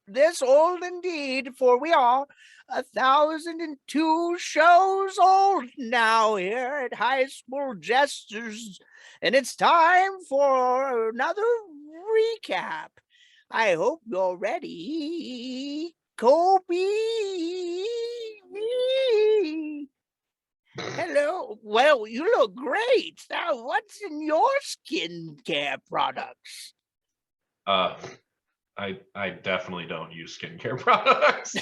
this old indeed, for we are 1,002 shows old now here at High School Jesters, and it's time for another recap. I hope you're ready, Kopy. Hello. Well, you look great. Now, what's in your skincare products? I definitely don't use skincare products.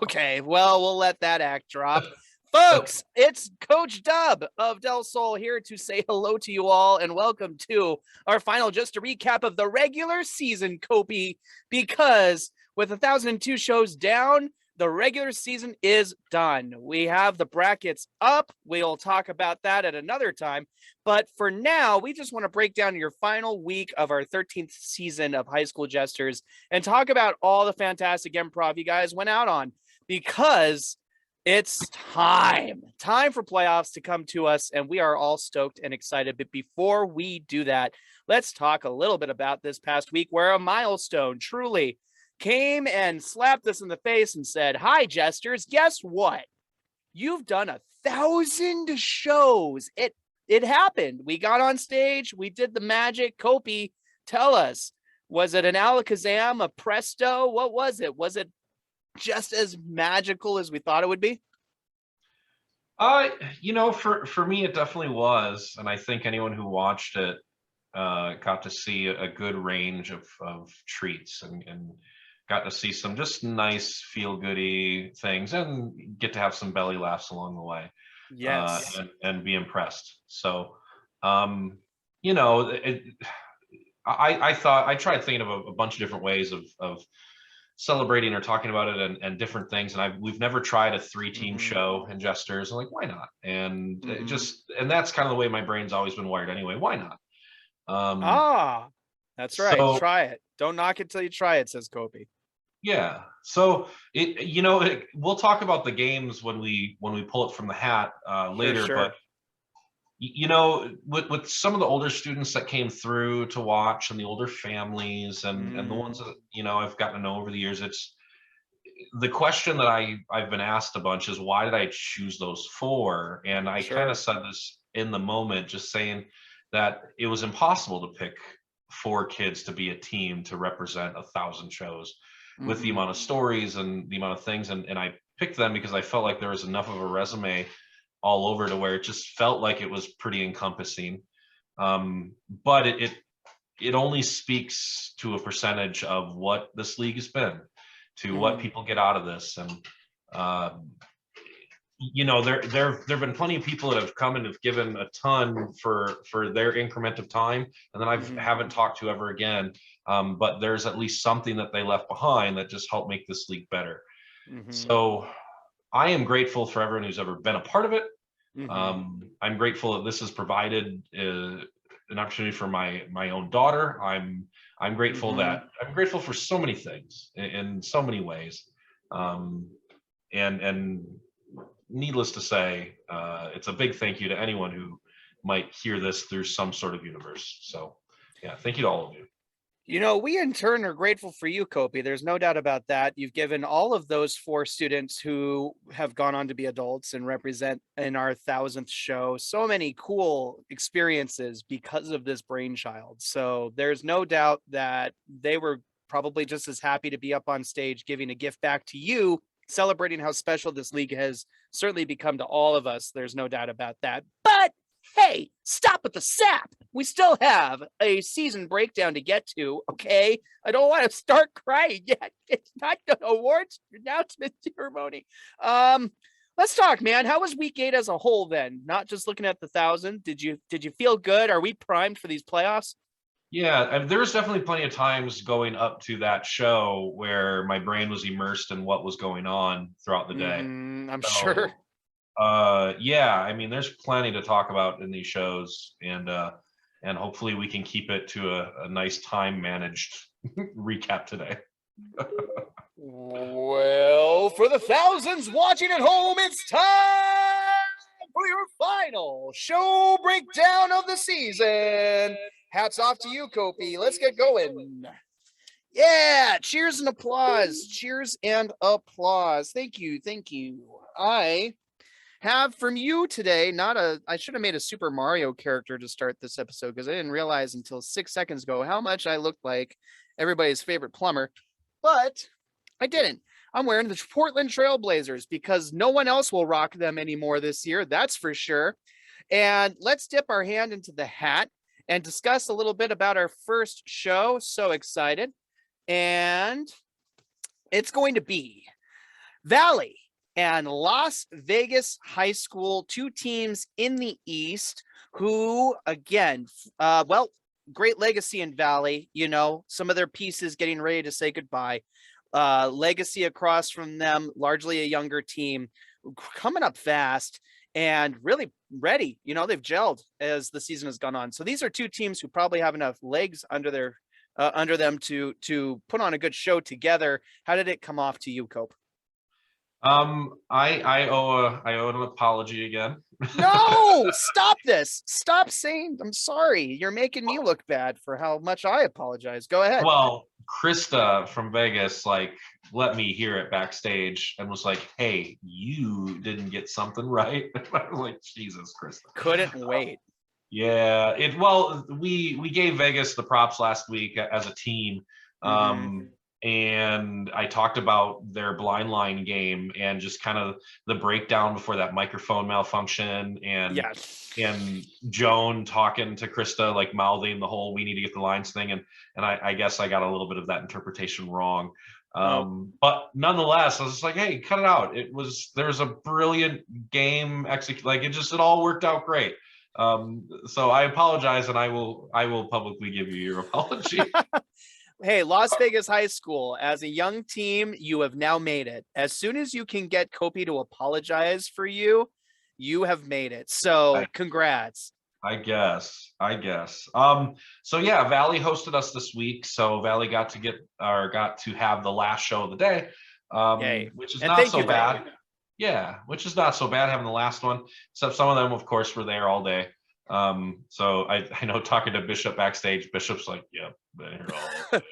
Okay, well, we'll let that act drop. Folks, it's Coach Dub of Del Sol here to say hello to you all and welcome to our final, just a recap of the regular season, Kopy, because with 1,002 shows down, the regular season is done. We have the brackets up. We'll talk about that at another time. But for now, we just want to break down your final week of our 13th season of High School Jesters and talk about all the fantastic improv you guys went out on, because it's time for playoffs to come to us, and we are all stoked and excited. But before we do that, let's talk a little bit about this past week, where a milestone truly came and slapped us in the face and said, "Hi, Jesters, guess what? You've done 1,000 shows." It happened. We got on stage. We did the magic. Kopy, tell us, was it an alakazam, a presto? What was it? Was it just as magical as we thought it would be? For me, it definitely was, and I think anyone who watched it got to see a good range of treats and got to see some just nice feel-goody things and get to have some belly laughs along the way. Yes. And be impressed. So, you know, I thought I tried thinking of a bunch of different ways of celebrating or talking about it and different things. And we've never tried a 3-team show in Jesters. I'm like, why not? And and that's kind of the way my brain's always been wired anyway. Why not? That's right. So Try it. Don't knock it till you try it, says Kopy. yeah. So we'll talk about the games when we pull it from the hat later. Sure. But with some of the older students that came through to watch, and the older families and the ones that I've gotten to know over the years, it's the question that I've been asked a bunch is, why did I choose those 4? And I kind of said this in the moment, just saying that it was impossible to pick 4 kids to be a team to represent 1,000 shows with the amount of stories and the amount of things. And I picked them because I felt like there was enough of a resume all over to where it just felt like it was pretty encompassing. But it only speaks to a percentage of what this league has been, to what people get out of this. And there have been plenty of people that have come and have given a ton for their increment of time, and then I haven't talked to ever again. But there's at least something that they left behind that just helped make this league better. So I am grateful for everyone who's ever been a part of it. I'm grateful that this has provided an opportunity for my own daughter. I'm grateful that I'm grateful for so many things in so many ways. And needless to say, it's a big thank you to anyone who might hear this through some sort of universe. So yeah, thank you to all of you. We in turn are grateful for you, Kopy. There's no doubt about that. You've given all of those 4 students who have gone on to be adults and represent in our 1,000th show so many cool experiences because of this brainchild. So there's no doubt that they were probably just as happy to be up on stage giving a gift back to you, celebrating how special this league has certainly become to all of us. There's no doubt about that. But hey, stop with the sap. We still have a season breakdown to get to, okay? I don't want to start crying yet. It's not the awards announcement ceremony. Let's talk, man. How was week 8 as a whole then? Not just looking at the 1,000. Did you feel good? Are we primed for these playoffs? Yeah, and there was definitely plenty of times going up to that show where my brain was immersed in what was going on throughout the day. I'm sure. Yeah, I mean, there's plenty to talk about in these shows, and hopefully we can keep it to a nice time managed recap today. Well, for the thousands watching at home, it's time for your final show breakdown of the season. Hats off to you, Kopy. Let's get going. Yeah, cheers and applause. Cheers and applause. Thank you. Thank you. I have from you today, I should have made a Super Mario character to start this episode because I didn't realize until 6 seconds ago how much I looked like everybody's favorite plumber, but I didn't. I'm wearing the Portland Trailblazers because no one else will rock them anymore this year. That's for sure. And let's dip our hand into the hat and discuss a little bit about our first show. So excited. And it's going to be Valley and Las Vegas High School, two teams in the East who, again, great legacy in Valley. You know, some of their pieces getting ready to say goodbye. Legacy across from them, largely a younger team coming up fast and really ready. You know, they've gelled as the season has gone on. So these are two teams who probably have enough legs under them to put on a good show together. How did it come off to you, Cope? I owe an apology again. No, stop this. Stop saying I'm sorry. You're making me look bad for how much I apologize. Go ahead. Well, Krista from Vegas let me hear it backstage and was like, "Hey, you didn't get something right." I was like, "Jesus, Krista." Couldn't wait. Yeah, we gave Vegas the props last week as a team. And I talked about their blind line game and just kind of the breakdown before that microphone malfunction and Joan talking to Krista, like mouthing the whole "we need to get the lines" thing, and I guess I got a little bit of that interpretation wrong. But nonetheless, I was just like, "Hey, cut it out." There was a brilliant game execute, like it all worked out great. So I apologize, and I will publicly give you your apology. Hey, Las Vegas High School, as a young team, you have now made it. As soon as you can get Kopy to apologize for you, you have made it. So congrats. I guess. So yeah, Valley hosted us this week. So Valley got to have the last show of the day, which is not so bad. Yeah, which is not so bad having the last one, except some of them, of course, were there all day. So I know, talking to Bishop backstage, Bishop's like, "Yep, been here all day."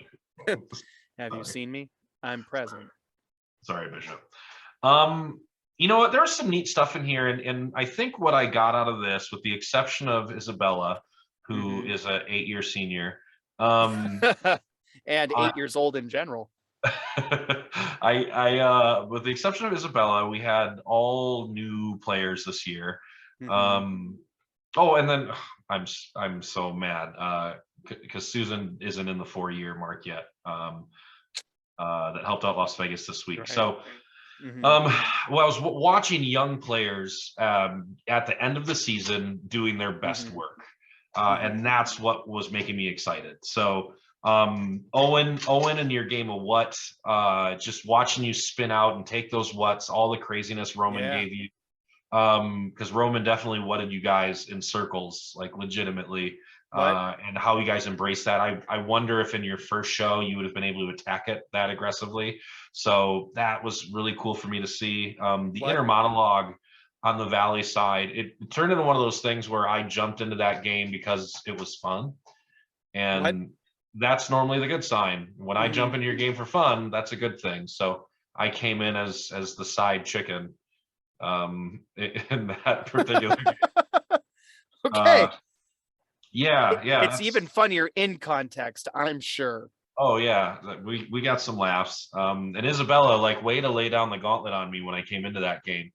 Have you seen me? I'm present. Sorry, Bishop. You know what? There's some neat stuff in here, and I think what I got out of this, with the exception of Isabella, who is an 8-year senior, and 8 years old in general. I with the exception of Isabella, we had all new players this year. Oh, and then I'm so mad because Susan isn't in the 4-year mark yet. That helped out Las Vegas this week. Right. So, well, I was watching young players at the end of the season doing their best work, and that's what was making me excited. So, Owen, in your game of what, just watching you spin out and take those whats, all the craziness Roman gave you. Because Roman definitely whatted you guys in circles, like legitimately, and how you guys embrace that. I wonder if in your first show you would have been able to attack it that aggressively. So that was really cool for me to see. The inner monologue on the Valley side, it turned into one of those things where I jumped into that game because it was fun, and that's normally the good sign. When I jump into your game for fun, that's a good thing. So I came in as the side chicken. In that particular game. Okay. Yeah. It's even funnier in context, I'm sure. Oh yeah, we got some laughs. And Isabella, way to lay down the gauntlet on me when I came into that game.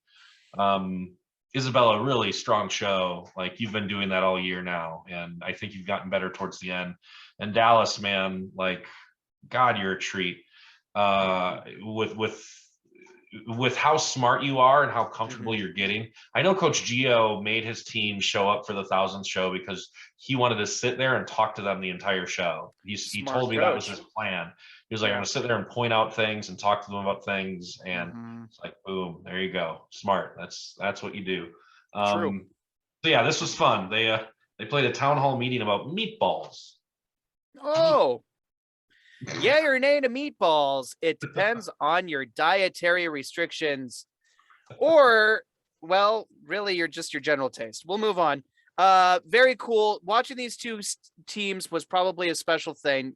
Isabella, really strong show. Like, you've been doing that all year now, and I think you've gotten better towards the end. And Dallas, man, God, you're a treat. With how smart you are and how comfortable you're getting. I know Coach Gio made his team show up for the 1000th show because he wanted to sit there and talk to them the entire show. He told me that was his plan. He was like, "I'm gonna sit there and point out things and talk to them about things." And it's like, boom, there you go. Smart. That's what you do. True. So yeah, this was fun. They played a town hall meeting about meatballs. Oh, yay or nay to meatballs? It depends on your dietary restrictions, or, well, really, your general taste. We'll move on. Very cool. Watching these two teams was probably a special thing.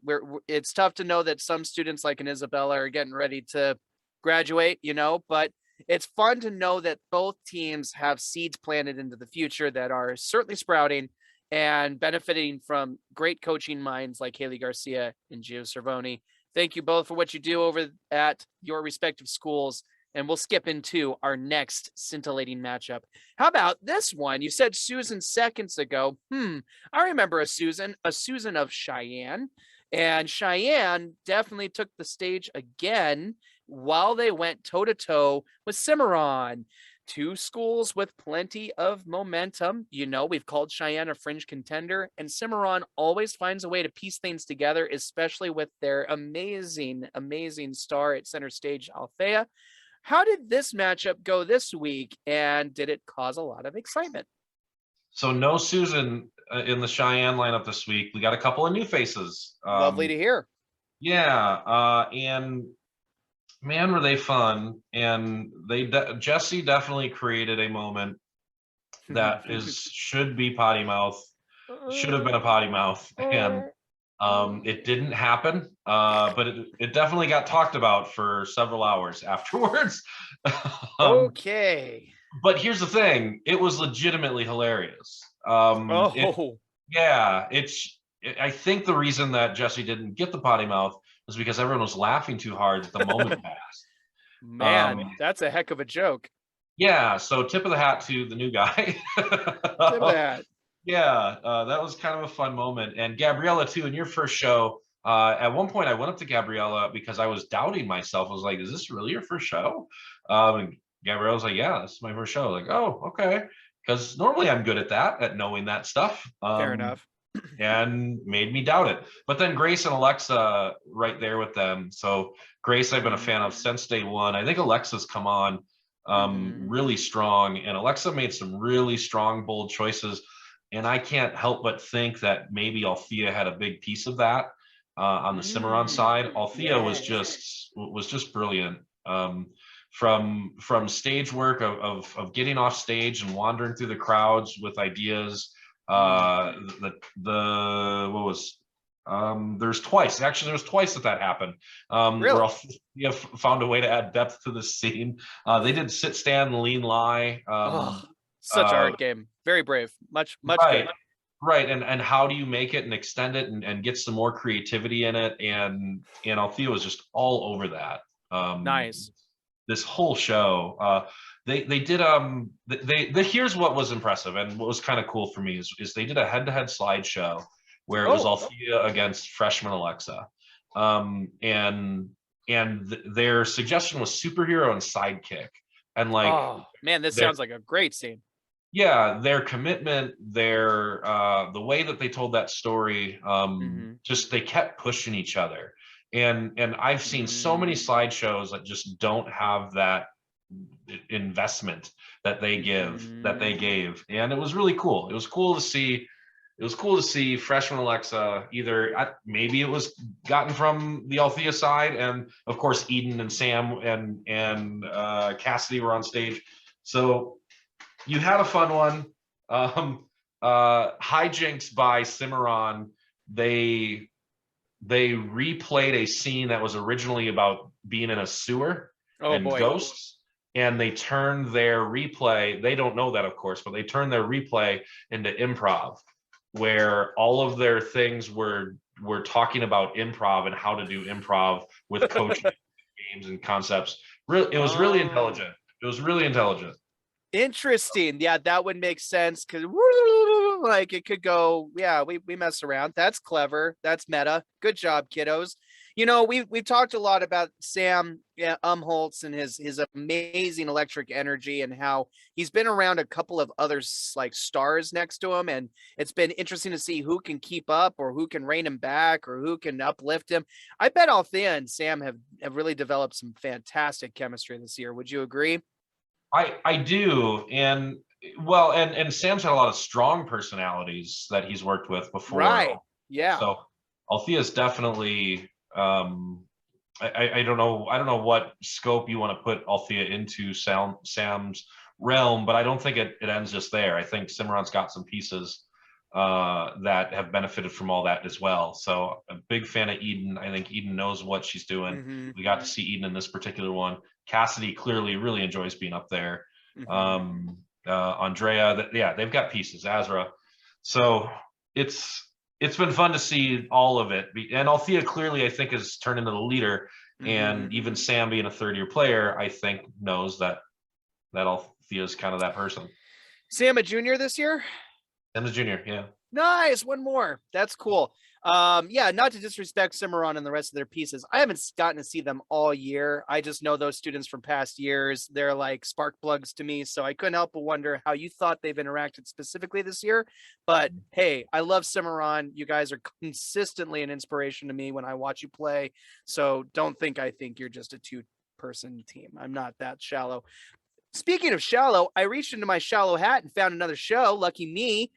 It's tough to know that some students like an Isabella are getting ready to graduate, but it's fun to know that both teams have seeds planted into the future that are certainly sprouting and benefiting from great coaching minds like Haley Garcia and Gio Cervoni. Thank you both for what you do over at your respective schools. And we'll skip into our next scintillating matchup. How about this one? You said Susan seconds ago. I remember a Susan of Cheyenne. And Cheyenne definitely took the stage again while they went toe-to-toe with Cimarron. Two schools with plenty of momentum. We've called Cheyenne a fringe contender, and Cimarron always finds a way to piece things together, especially with their amazing, amazing star at center stage, Althea. How did this matchup go this week, and did it cause a lot of excitement? So no Susan in the Cheyenne lineup this week. We got a couple of new faces. Lovely to hear. Yeah, and man, were they fun. And Jesse definitely created a moment that should be potty mouth, should have been a potty mouth, and it didn't happen, but it definitely got talked about for several hours afterwards. Okay. But here's the thing, it was legitimately hilarious. I think the reason that Jesse didn't get the potty mouth was because everyone was laughing too hard that the moment passed. Man, that's a heck of a joke. Yeah, so tip of the hat to the new guy. Tip of the hat. Yeah, that was kind of a fun moment. And Gabriella, too, in your first show, at one point I went up to Gabriella because I was doubting myself. I was like, is this really your first show? And Gabriella was like, yeah, this is my first show. Like, oh, okay. Because normally I'm good at that, at knowing that stuff. Fair enough. And made me doubt it. But then Grace and Alexa right there with them. So Grace, I've been a fan of since day one. I think Alexa's come on really strong. And Alexa made some really strong, bold choices. And I can't help but think that maybe Althea had a big piece of that on the Cimarron side. Althea was just brilliant. From stage work of getting off stage and wandering through the crowds with ideas. There's twice that happened. Really? Where Althea found a way to add depth to the scene. They did sit, stand, lean, lie. Such art game. Very brave. Much right, good. Right. And how do you make it and extend it and get some more creativity in it? And Althea was just all over that. Nice. This whole show. They did here's what was impressive and what was kind of cool for me is they did a head-to-head slideshow where it was Althea against freshman Alexa. And their suggestion was superhero and sidekick. And like, oh man, this sounds like a great scene. Yeah, their commitment, their the way that they told that story, just they kept pushing each other. And I've seen so many slideshows that just don't have that investment that they gave, and it was really cool. It was cool to see freshman Alexa, either maybe it was gotten from the Althea side, and of course Eden and Sam and Cassidy were on stage. So you had a fun one. Hijinks by Cimarron. They replayed a scene that was originally about being in a sewer and ghosts, and they turned their replay. They don't know that, of course, but they turned their replay into improv, where all of their things were talking about improv and how to do improv with coaching games and concepts. It was really intelligent. It was really intelligent. Interesting. Yeah, that would make sense because like it could go. Yeah, we mess around. That's clever. That's meta. Good job, kiddos. We've talked a lot about Sam Umholtz and his amazing electric energy and how he's been around a couple of other like stars next to him, and it's been interesting to see who can keep up or who can rein him back or who can uplift him. I bet Althea and Sam have really developed some fantastic chemistry this year. Would you agree? I do, and Sam's had a lot of strong personalities that he's worked with before. Right. Yeah. So Althea's definitely. I don't know what scope you want to put Althea into Sam's realm, but I don't think it ends just there. I think Cimarron's got some pieces that have benefited from all that as well. So a big fan of Eden. I think Eden knows what she's doing. Mm-hmm. We got to see Eden in this particular one. Cassidy clearly really enjoys being up there. Mm-hmm. Andrea, yeah, they've got pieces. Azra, so it's been fun to see all of it. And Althea clearly, I think, has turned into the leader. And Mm-hmm. even Sam being a third-year player, I think knows that Althea's kind of that person. Sam a junior this year? And the junior, yeah. Nice, one more. That's cool. Yeah, not to disrespect Cimarron and the rest of their pieces. I haven't gotten to see them all year. I just know those students from past years. They're like spark plugs to me. So I couldn't help but wonder how you thought they've interacted specifically this year. But hey, I love Cimarron. You guys are consistently an inspiration to me when I watch you play. So don't think I think you're just a two-person team. I'm not that shallow. Speaking of shallow, I reached into my shallow hat and found another show. Lucky me.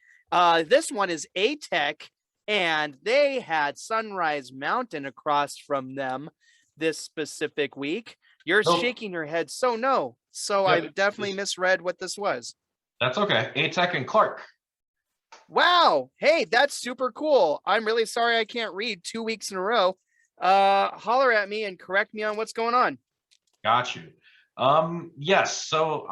This one is A-Tech, and they had Sunrise Mountain across from them this specific week. You're shaking your head, so no. So I definitely misread what this was. That's okay. A-Tech and Clark. Wow. Hey, that's super cool. I'm really sorry I can't read 2 weeks in a row. Holler at me and correct me on what's going on. Got you. Yes. So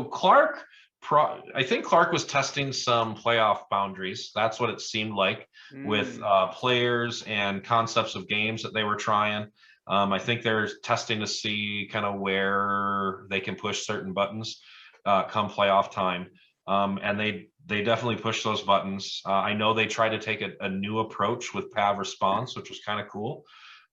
Clark, I think Clark was testing some playoff boundaries. That's what it seemed like with players and concepts of games that they were trying. I think they're testing to see kind of where they can push certain buttons come playoff time. And they definitely push those buttons. I know they tried to take a new approach with Pav response, which was kind of cool.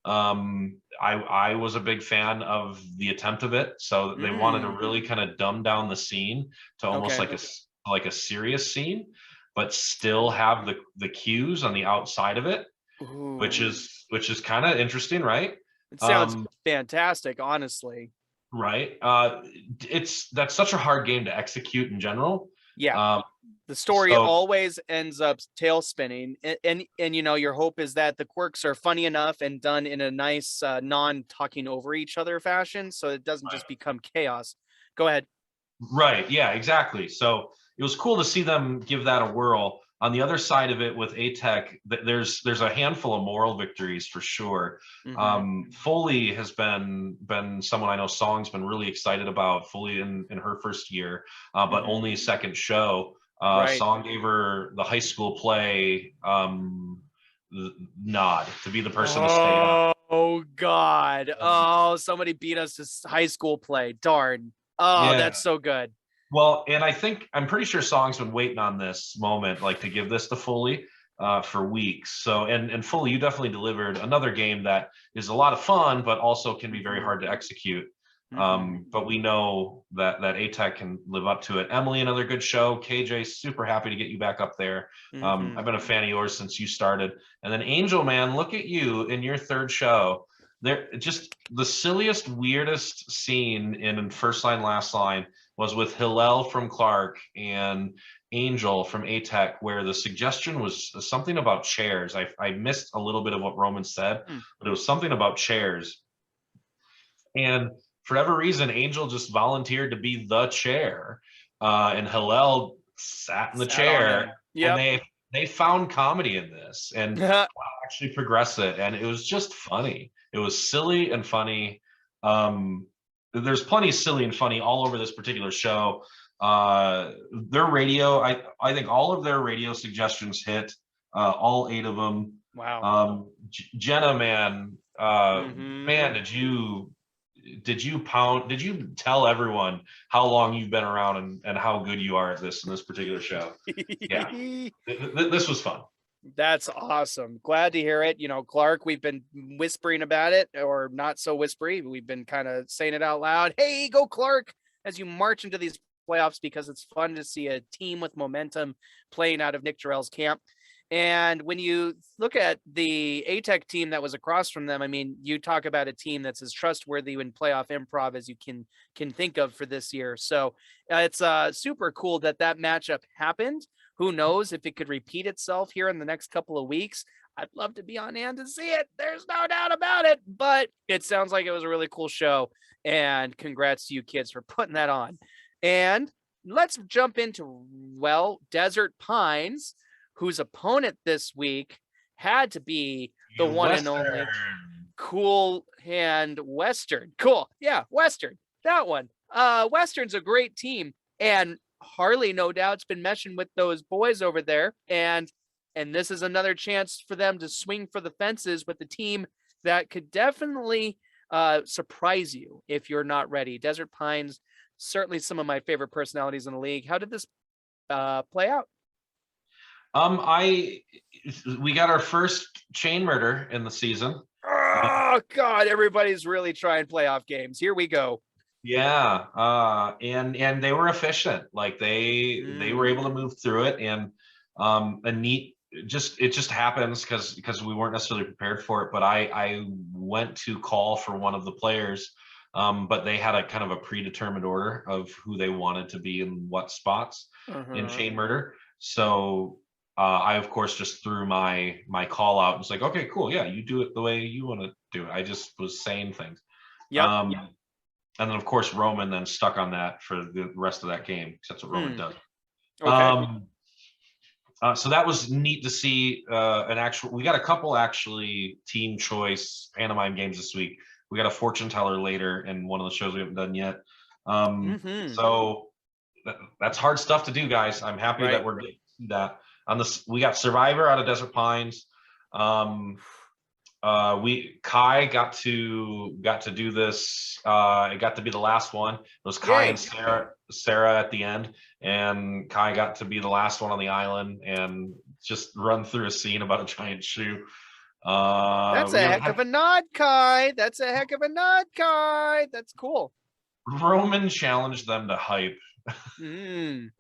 I was a big fan of the attempt of it. So they wanted to really kind of dumb down the scene to almost like a serious scene, but still have the cues on the outside of it, which is kind of interesting, right? It sounds fantastic, honestly. Right. That's such a hard game to execute in general. Yeah. The story always ends up tail spinning, and you know, your hope is that the quirks are funny enough and done in a nice non-talking over each other fashion, so it doesn't just become chaos. Go ahead. Right. Yeah, exactly. So it was cool to see them give that a whirl. On the other side of it with A-Tech, there's a handful of moral victories for sure. Foley has been someone I know Song's been really excited about. Foley in her first year, but only second show. Song gave her the high school play nod to be the person to stay on. Oh God. Oh, somebody beat us to high school play. Darn. Oh, yeah. That's so good. Well, and I'm pretty sure Song's been waiting on this moment, like to give this to Foley for weeks. So, and Foley, you definitely delivered another game that is a lot of fun, but also can be very hard to execute. But we know that A-Tech can live up to it. Emily, another good show. KJ, super happy to get you back up there. I've been a fan of yours since you started. And then Angel, man, look at you in your third show. There, just the silliest, weirdest scene in First Line, Last Line was with Hillel from Clark and Angel from A-Tech, where the suggestion was something about chairs. I missed a little bit of what Roman said, but it was something about chairs. And for whatever reason, Angel just volunteered to be the chair, and Hillel sat in the chair. And they found comedy in this and actually progress it, and it was just funny. It was silly and funny. There's plenty of silly and funny all over this particular show. Their radio, I think all of their radio suggestions hit, all 8 of them. Wow. Jenna, man, man, did you tell everyone how long you've been around and how good you are at this in this particular show? Yeah, this was fun. That's awesome. Glad to hear it. You know, Clark, we've been whispering about it, or not so whispery. We've been kind of saying it out loud. Hey, go Clark, as you march into these playoffs, because it's fun to see a team with momentum playing out of Nick Jarrell's camp. And when you look at the A-Tech team that was across from them, I mean, you talk about a team that's as trustworthy in playoff improv as you can think of for this year. So it's super cool that matchup happened. Who knows if it could repeat itself here in the next couple of weeks? I'd love to be on hand to see it. There's no doubt about it. But it sounds like it was a really cool show. And congrats to you kids for putting that on. And let's jump into, well, Desert Pines, whose opponent this week had to be the one and only Cool Hand Western. Cool. Yeah, Western. That one. Western's a great team. And Harley, no doubt, has been meshing with those boys over there. And this is another chance for them to swing for the fences with the team that could definitely surprise you if you're not ready. Desert Pines, certainly some of my favorite personalities in the league. How did this play out? We got our first chain murder in the season. Oh God, everybody's really trying playoff games. Here we go. Yeah, and they were efficient. Like they were able to move through it, and a neat. It just happens because we weren't necessarily prepared for it. But I went to call for one of the players, but they had a kind of a predetermined order of who they wanted to be in what spots in chain murder. So I of course just threw my call out and was like, okay, cool, yeah, you do it the way you want to do it. I just was saying things. Yeah. And then of course Roman then stuck on that for the rest of that game, because that's what Roman does. Okay. So that was neat to see. We got a couple actually team choice pantomime games this week. We got a fortune teller later in one of the shows we haven't done yet. So that's hard stuff to do, guys. I'm happy that we're getting to that. On this, we got Survivor out of Desert Pines. Kai got to do this. It got to be the last one. It was Kai and Sarah at the end, and Kai got to be the last one on the island and just run through a scene about a giant shoe. That's a heck of a nod, Kai. That's a heck of a nod, Kai. That's cool. Roman challenged them to hype.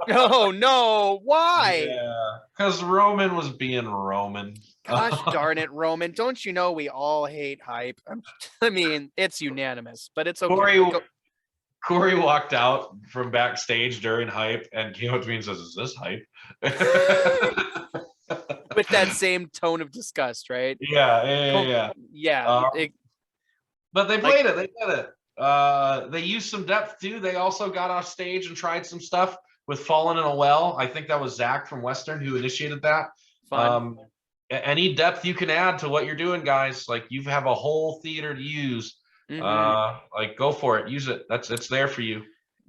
Oh no, why? Yeah, because Roman was being Roman. Gosh darn it, Roman. Don't you know we all hate hype? I mean, it's unanimous, but it's okay. Corey walked out from backstage during hype and came up to me and says, "Is this hype?" With that same tone of disgust, right? Yeah. But they played it. They did it. They used some depth too. They also got off stage and tried some stuff with falling in a well. I think that was Zach from Western who initiated that. Fun. Any depth you can add to what you're doing, guys. Like, you have a whole theater to use. Like, go for it. Use it. It's there for you.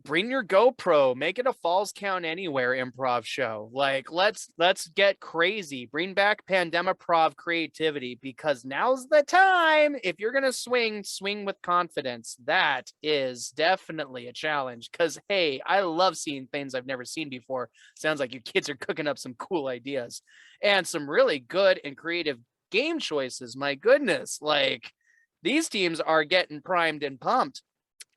Bring your GoPro, make it a Falls Count Anywhere improv show. Like, let's get crazy. Bring back Pandemiprov creativity, because now's the time. If you're gonna swing with confidence. That is definitely a challenge, because hey, I love seeing things I've never seen before. Sounds like you kids are cooking up some cool ideas and some really good and creative game choices. My goodness, like, these teams are getting primed and pumped.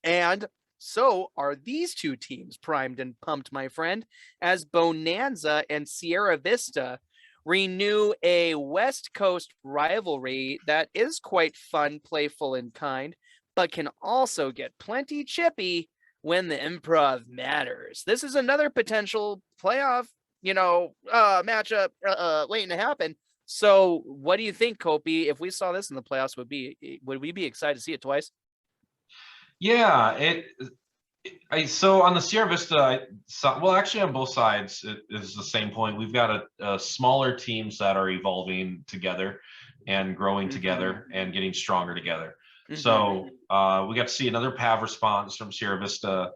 And so are these two teams primed and pumped, my friend, as Bonanza and Sierra Vista renew a West Coast rivalry that is quite fun, playful, and kind, but can also get plenty chippy when the improv matters. This is another potential playoff, matchup waiting to happen. So what do you think, Kopy? If we saw this in the playoffs, would we be excited to see it twice? Yeah, so on the Sierra Vista, actually on both sides, it is the same point. We've got a smaller teams that are evolving together and growing together and getting stronger together. So we got to see another PAV response from Sierra Vista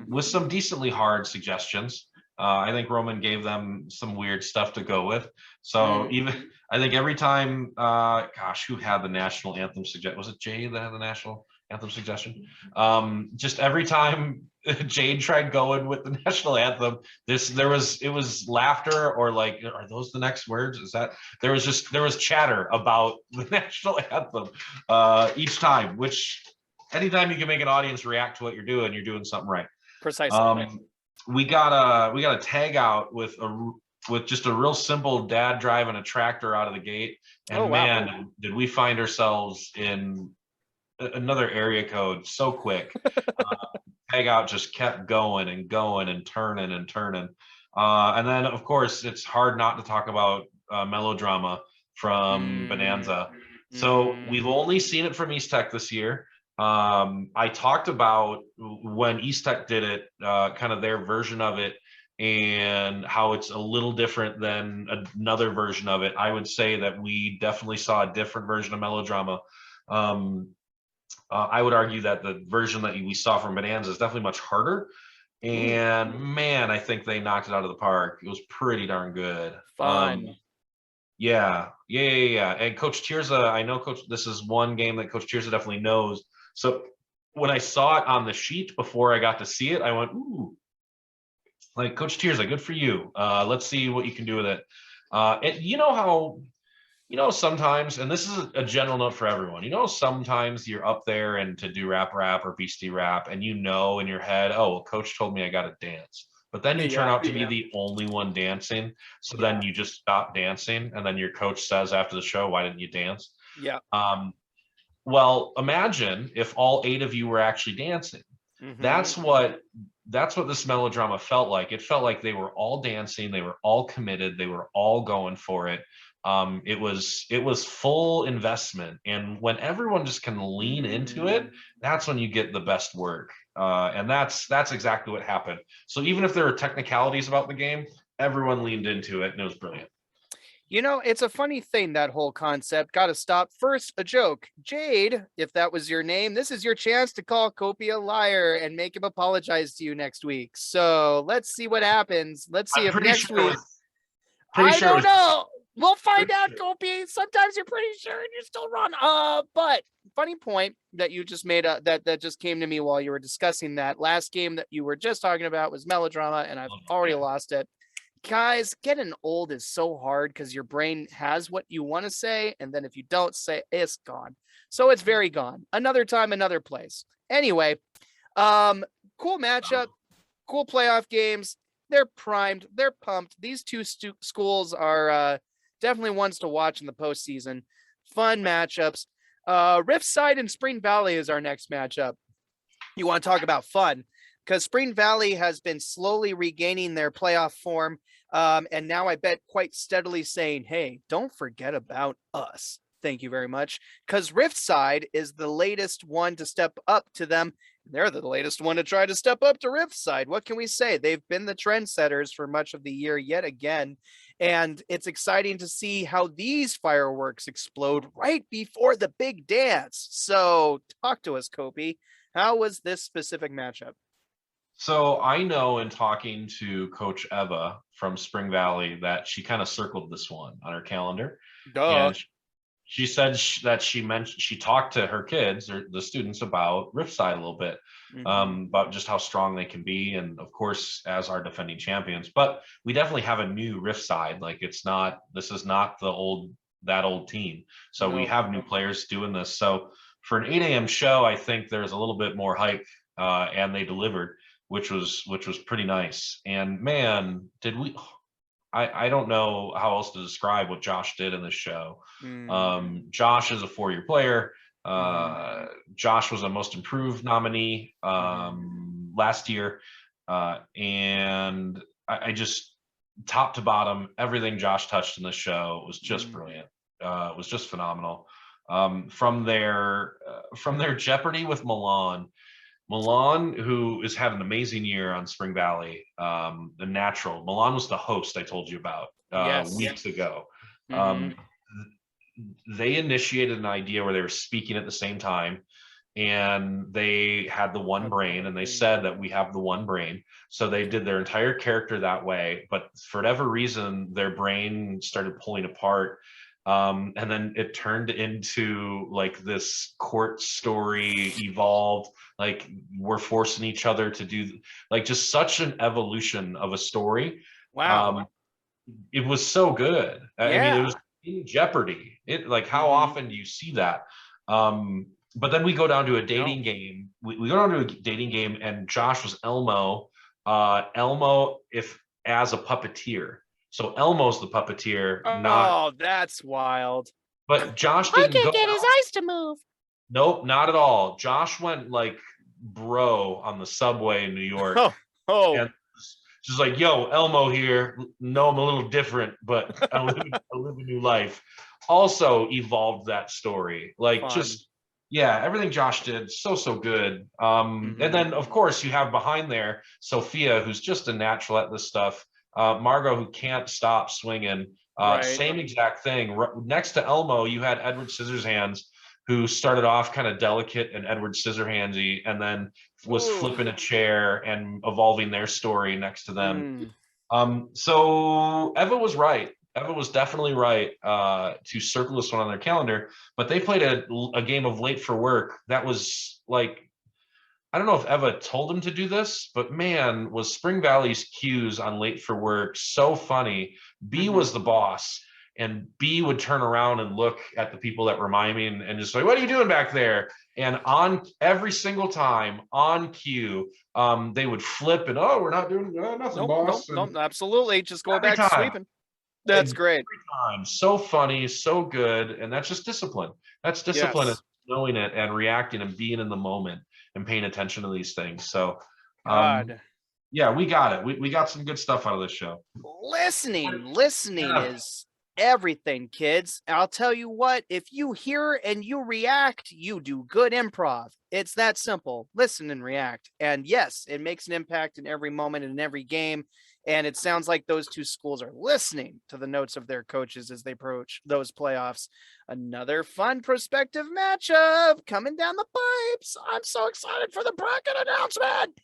with some decently hard suggestions. I think Roman gave them some weird stuff to go with. So even I think every time, who had the national anthem suggestion? Was it Jay that had the national anthem suggestion? Just every time Jade tried going with the national anthem, it was laughter, or like, are those the next words? There was chatter about the national anthem each time, which anytime you can make an audience react to what you're doing something right. Precisely. We got a tag out with just a real simple dad driving a tractor out of the gate, and did we find ourselves in another area code so quick. Tag out just kept going and going and turning and turning. And then of course it's hard not to talk about melodrama from Bonanza. So we've only seen it from East Tech this year. I talked about when East Tech did it, kind of their version of it, and how it's a little different than another version of it. I would say that we definitely saw a different version of melodrama. I would argue that the version that we saw from Bonanza is definitely much harder. And man, I think they knocked it out of the park. It was pretty darn good. Fun. Yeah. And Coach Tirza, I know this is one game that Coach Tirza definitely knows. So when I saw it on the sheet before I got to see it, I went, ooh, like Coach Tirza, good for you. Let's see what you can do with it. And you know how, sometimes, and this is a general note for everyone, sometimes you're up there and to do rap or beastie rap, and in your head, oh, well, Coach told me I got to dance. But then you turn out to be the only one dancing. So then you just stop dancing. And then your coach says after the show, why didn't you dance? Yeah. Well, imagine if all 8 of you were actually dancing. That's what this melodrama felt like. It felt like they were all dancing. They were all committed. They were all going for it. It was full investment. And when everyone just can lean into it, that's when you get the best work. And that's exactly what happened. So even if there were technicalities about the game, everyone leaned into it and it was brilliant. It's a funny thing, that whole concept. Got to stop. First, a joke. Jade, if that was your name, this is your chance to call Kopy a liar and make him apologize to you next week. So let's see what happens. Let's see if next week. I don't know. We'll find out, Kopy. Sometimes you're pretty sure and you're still wrong. But funny point that you just made, that just came to me while you were discussing that last game that you were just talking about was melodrama, and I've already lost it. Guys, getting old is so hard because your brain has what you want to say, and then if you don't say it's gone. So it's very gone. Another time, another place. Anyway, cool matchup, cool playoff games. They're primed. They're pumped. These two schools are definitely ones to watch in the postseason. Fun matchups. Riftside and Spring Valley is our next matchup. You want to talk about fun? Because Spring Valley has been slowly regaining their playoff form. And now I bet quite steadily saying, hey, don't forget about us. Thank you very much. Because Riftside is the latest one to step up to them. They're the latest one to try to step up to Riftside. What can we say? They've been the trendsetters for much of the year yet again. And it's exciting to see how these fireworks explode right before the big dance. So talk to us, Kopy. How was this specific matchup? So I know in talking to Coach Eva from Spring Valley that she kind of circled this one on her calendar. Duh. And she said that she talked to her kids or the students about Riftside a little bit, about just how strong they can be. And of course, as our defending champions, but we definitely have a new Riftside. Like this is not that old team. So we have new players doing this. So for an 8 a.m. show, I think there's a little bit more hype, and they delivered, which was pretty nice. And man, did we, I don't know how else to describe what Josh did in this show. Josh is a 4-year player. Josh was a most improved nominee last year. And I just, top to bottom, everything Josh touched in this show was just brilliant. It was just phenomenal. From their Jeopardy with Milan, who has had an amazing year on Spring Valley, the natural. Milan was the host I told you about weeks ago. They initiated an idea where they were speaking at the same time, and they had the one brain, and they said that we have the one brain. So they did their entire character that way, but for whatever reason, their brain started pulling apart. And then it turned into like this court story evolved, like we're forcing each other to do like just such an evolution of a story. Wow. It was so good. I mean, it was in Jeopardy. It like, how often do you see that? But then we go down to a dating game. We go down to a dating game, and Josh was Elmo. Elmo, if as a puppeteer. So Elmo's the puppeteer. That's wild. But Josh didn't get his eyes to move. Nope, not at all. Josh went like bro on the subway in New York. And just like, yo, Elmo here. No, I'm a little different, but I live a new life. also evolved that story. Like Fun. just yeah, everything Josh did so good. And then of course you have behind there Sophia, who's just a natural at this stuff. Margot, who can't stop swinging. Right. Same exact thing. Next to Elmo, you had Edward Scissorhands, who started off kind of delicate and Edward Scissorhandsy, and then was flipping a chair and evolving their story next to them. So Eva was right. Eva was definitely right to circle this one on their calendar, but they played a game of Late for Work that was like, I don't know if Eva told him to do this, but man, was Spring Valley's cues on Late for Work so funny. B was the boss, and B would turn around and look at the people that were miming and just like, what are you doing back there? And on every single time on cue, they would flip and, oh, we're not doing nothing, boss. Nope, absolutely. Just go back time. to sweeping. That's great. Every time. So funny, so good. And that's just discipline. That's discipline, Yes. knowing it and reacting and being in the moment and paying attention to these things. So, yeah, we got it. We got some good stuff out of this show. Listening is everything, kids. I'll tell you what, if you hear and you react, you do good improv. It's that simple. Listen and react. And yes, it makes an impact in every moment and in every game. And it sounds like those two schools are listening to the notes of their coaches as they approach those playoffs. Another fun prospective matchup coming down the pipes. I'm so excited for the bracket announcement.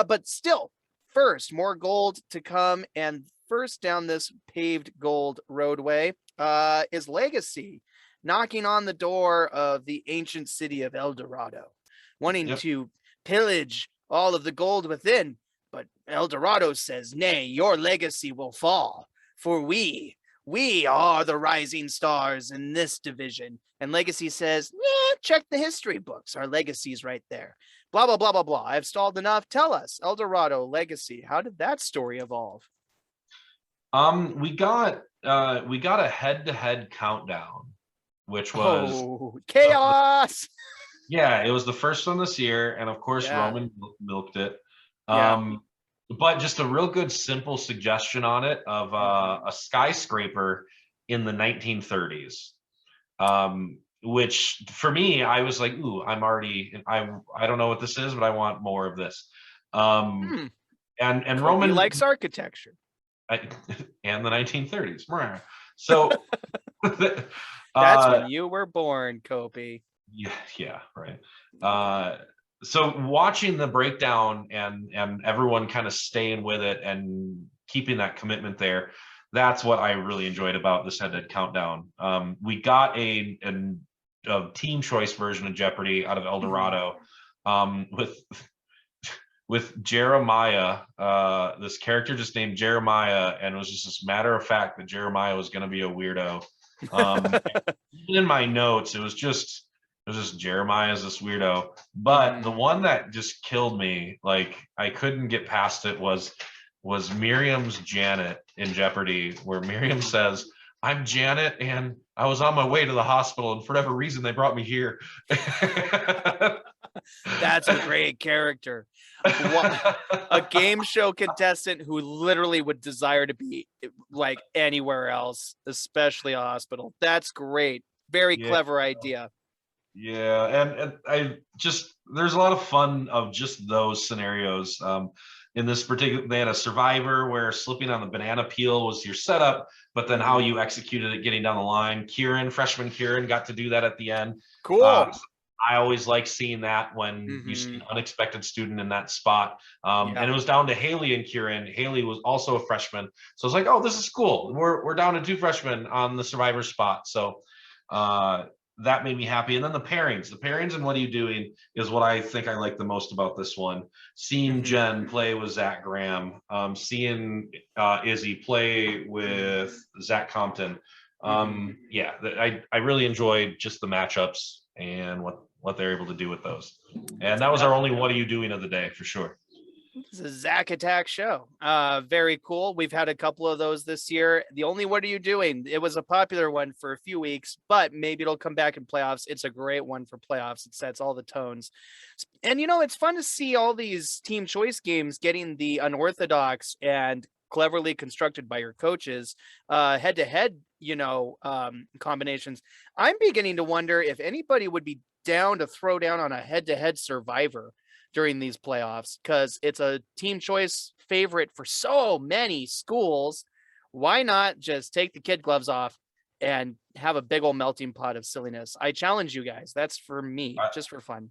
But still, first, more gold to come. And first down this paved gold roadway is Legacy, knocking on the door of the ancient city of El Dorado, wanting to pillage all of the gold within. But El Dorado says, nay, your legacy will fall, for we are the rising stars in this division. And Legacy says, yeah, check the history books. Our legacy's right there. Blah, blah, blah, blah, blah. I've stalled enough. Tell us, El Dorado Legacy, how did that story evolve? We got a head-to-head countdown, which was chaos. Yeah, it was the first one this year, and of course Roman milked it. But just a real good simple suggestion on it of a skyscraper in the 1930s, which for me, I was like, ooh, I don't know what this is, but I want more of this. And Roman likes architecture. And the 1930s. So that's when you were born, Kopy. Yeah, right. So watching the breakdown and everyone kind of staying with it and keeping that commitment there, that's what I really enjoyed about this head-to-head countdown. We got a team choice version of Jeopardy out of El Dorado, with Jeremiah, this character just named Jeremiah, and it was just this matter of fact that Jeremiah was going to be a weirdo. Even in my notes, it was just Jeremiah is this weirdo. But the one that just killed me, like I couldn't get past it, was Miriam's Janet in Jeopardy, where Miriam says, I'm Janet and I was on my way to the hospital and for whatever reason they brought me here. That's a great character. A game show contestant who literally would desire to be like anywhere else, especially a hospital. That's great. Very clever idea. Yeah, and I just, there's a lot of fun of just those scenarios. In this particular, they had a Survivor where slipping on the banana peel was your setup, but then how you executed it getting down the line. Freshman Kieran got to do that at the end. Cool. I always like seeing that when you see an unexpected student in that spot. And it was down to Haley and Kieran. Haley was also a freshman. So I was like, oh, this is cool. We're down to 2 freshmen on the Survivor spot. So that made me happy. And then the pairings and what are you doing is what I think I like the most about this one. Seeing Jen play with Zach Graham, seeing Izzy play with Zach Compton. I really enjoyed just the matchups and what they're able to do with those. And that was our only what are you doing of the day for sure. It's a Zach Attack show. Very cool. We've had a couple of those this year. The only what are you doing? It was a popular one for a few weeks, but maybe it'll come back in playoffs. It's a great one for playoffs. It sets all the tones. And, it's fun to see all these team choice games getting the unorthodox and cleverly constructed by your coaches, head-to-head, combinations. I'm beginning to wonder if anybody would be down to throw down on a head-to-head Survivor during these playoffs, because it's a team choice favorite for so many schools. Why not just take the kid gloves off and have a big old melting pot of silliness? I challenge you guys. That's for me, just for fun.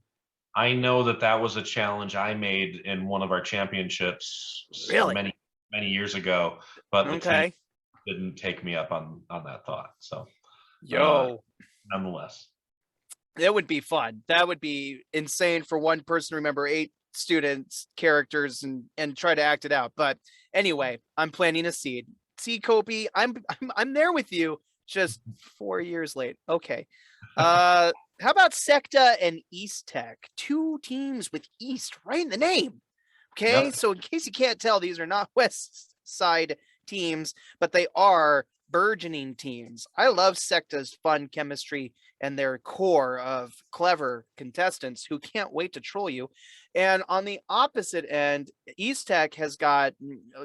I know that was a challenge I made in one of our championships Really? many years ago, but the team Okay. didn't take me up on that thought. So, Yo, nonetheless, that would be fun. That would be insane for one person to remember 8 students' characters and try to act it out. But anyway, I'm planting a seed. See, Kopy, I'm there with you, just 4 years late. Okay. How about Secta and East Tech? 2 teams with East right in the name. Okay, yep. so in case you can't tell, these are not West Side teams, but they are burgeoning teams. I love Secta's fun chemistry and their core of clever contestants who can't wait to troll you. And on the opposite end, East Tech has got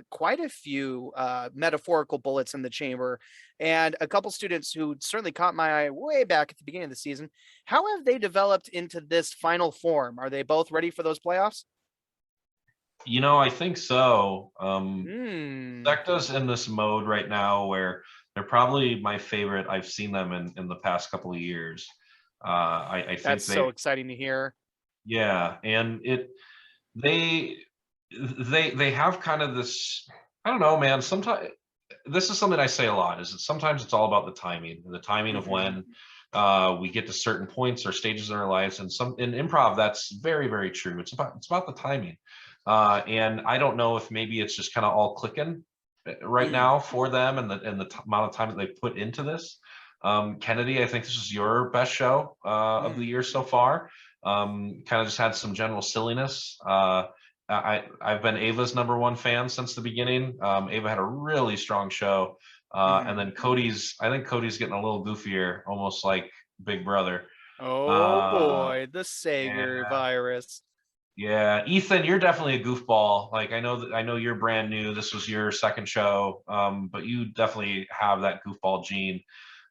quite a few metaphorical bullets in the chamber, and a couple students who certainly caught my eye way back at the beginning of the season. How have they developed into this final form? Are they both ready for those playoffs? I think so. Hmm. Secta's in this mode right now where they're probably my favorite. I've seen them in the past couple of years. I think That's so exciting to hear. yeah, and they they have kind of this. I don't know, man. Sometimes this is something I say a lot. Is that sometimes it's all about the timing of Mhm. when we get to certain points or stages in our lives, and some in improv that's very very true. It's about the timing, and I don't know if maybe it's just kind of all clicking right Mhm. now for them and the amount of time that they put into this. Kennedy, I think this is your best show of the Mhm. year so far. Kind of just had some general silliness. I've been Ava's #1 fan since the beginning. Ava had a really strong show, and Mhm. then I think Cody's getting a little goofier, almost like Big Brother. Oh Uh, boy, the yeah, Sager virus. yeah, Ethan, you're definitely a goofball. Like I know you're brand new. This was your second show, but you definitely have that goofball gene.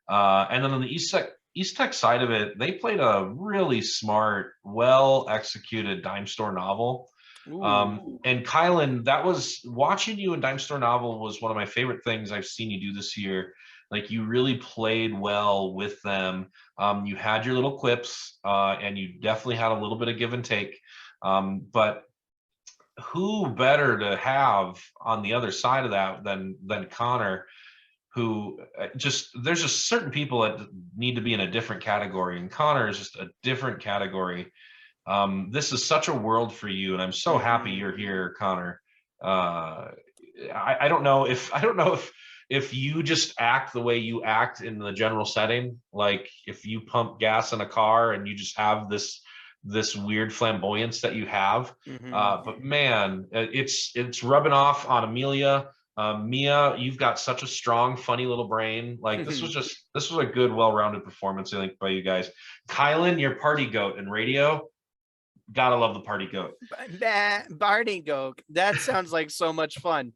And then on the East Tech side of it, they played a really smart, well executed dime store novel. Ooh. And Kylan, that was watching you in Dime Store Novel was one of my favorite things I've seen you do this year. Like you really played well with them. You had your little quips, and you definitely had a little bit of give and take. But who better to have on the other side of that than Connor, who just there's just certain people that need to be in a different category, and Connor is just a different category. This is such a world for you, and I'm so happy Mhm. you're here, Connor. Uh, I don't know if if you just act the way you act in the general setting, like if you pump gas in a car and you just have this weird flamboyance that you have. Mhm. But man, it's rubbing off on Amelia. Mia, you've got such a strong, funny little brain. Like this was a good, well-rounded performance, I think, by you guys. Kylan, your party goat in radio. Gotta love the party goat. Barney Goke. That sounds like so much fun.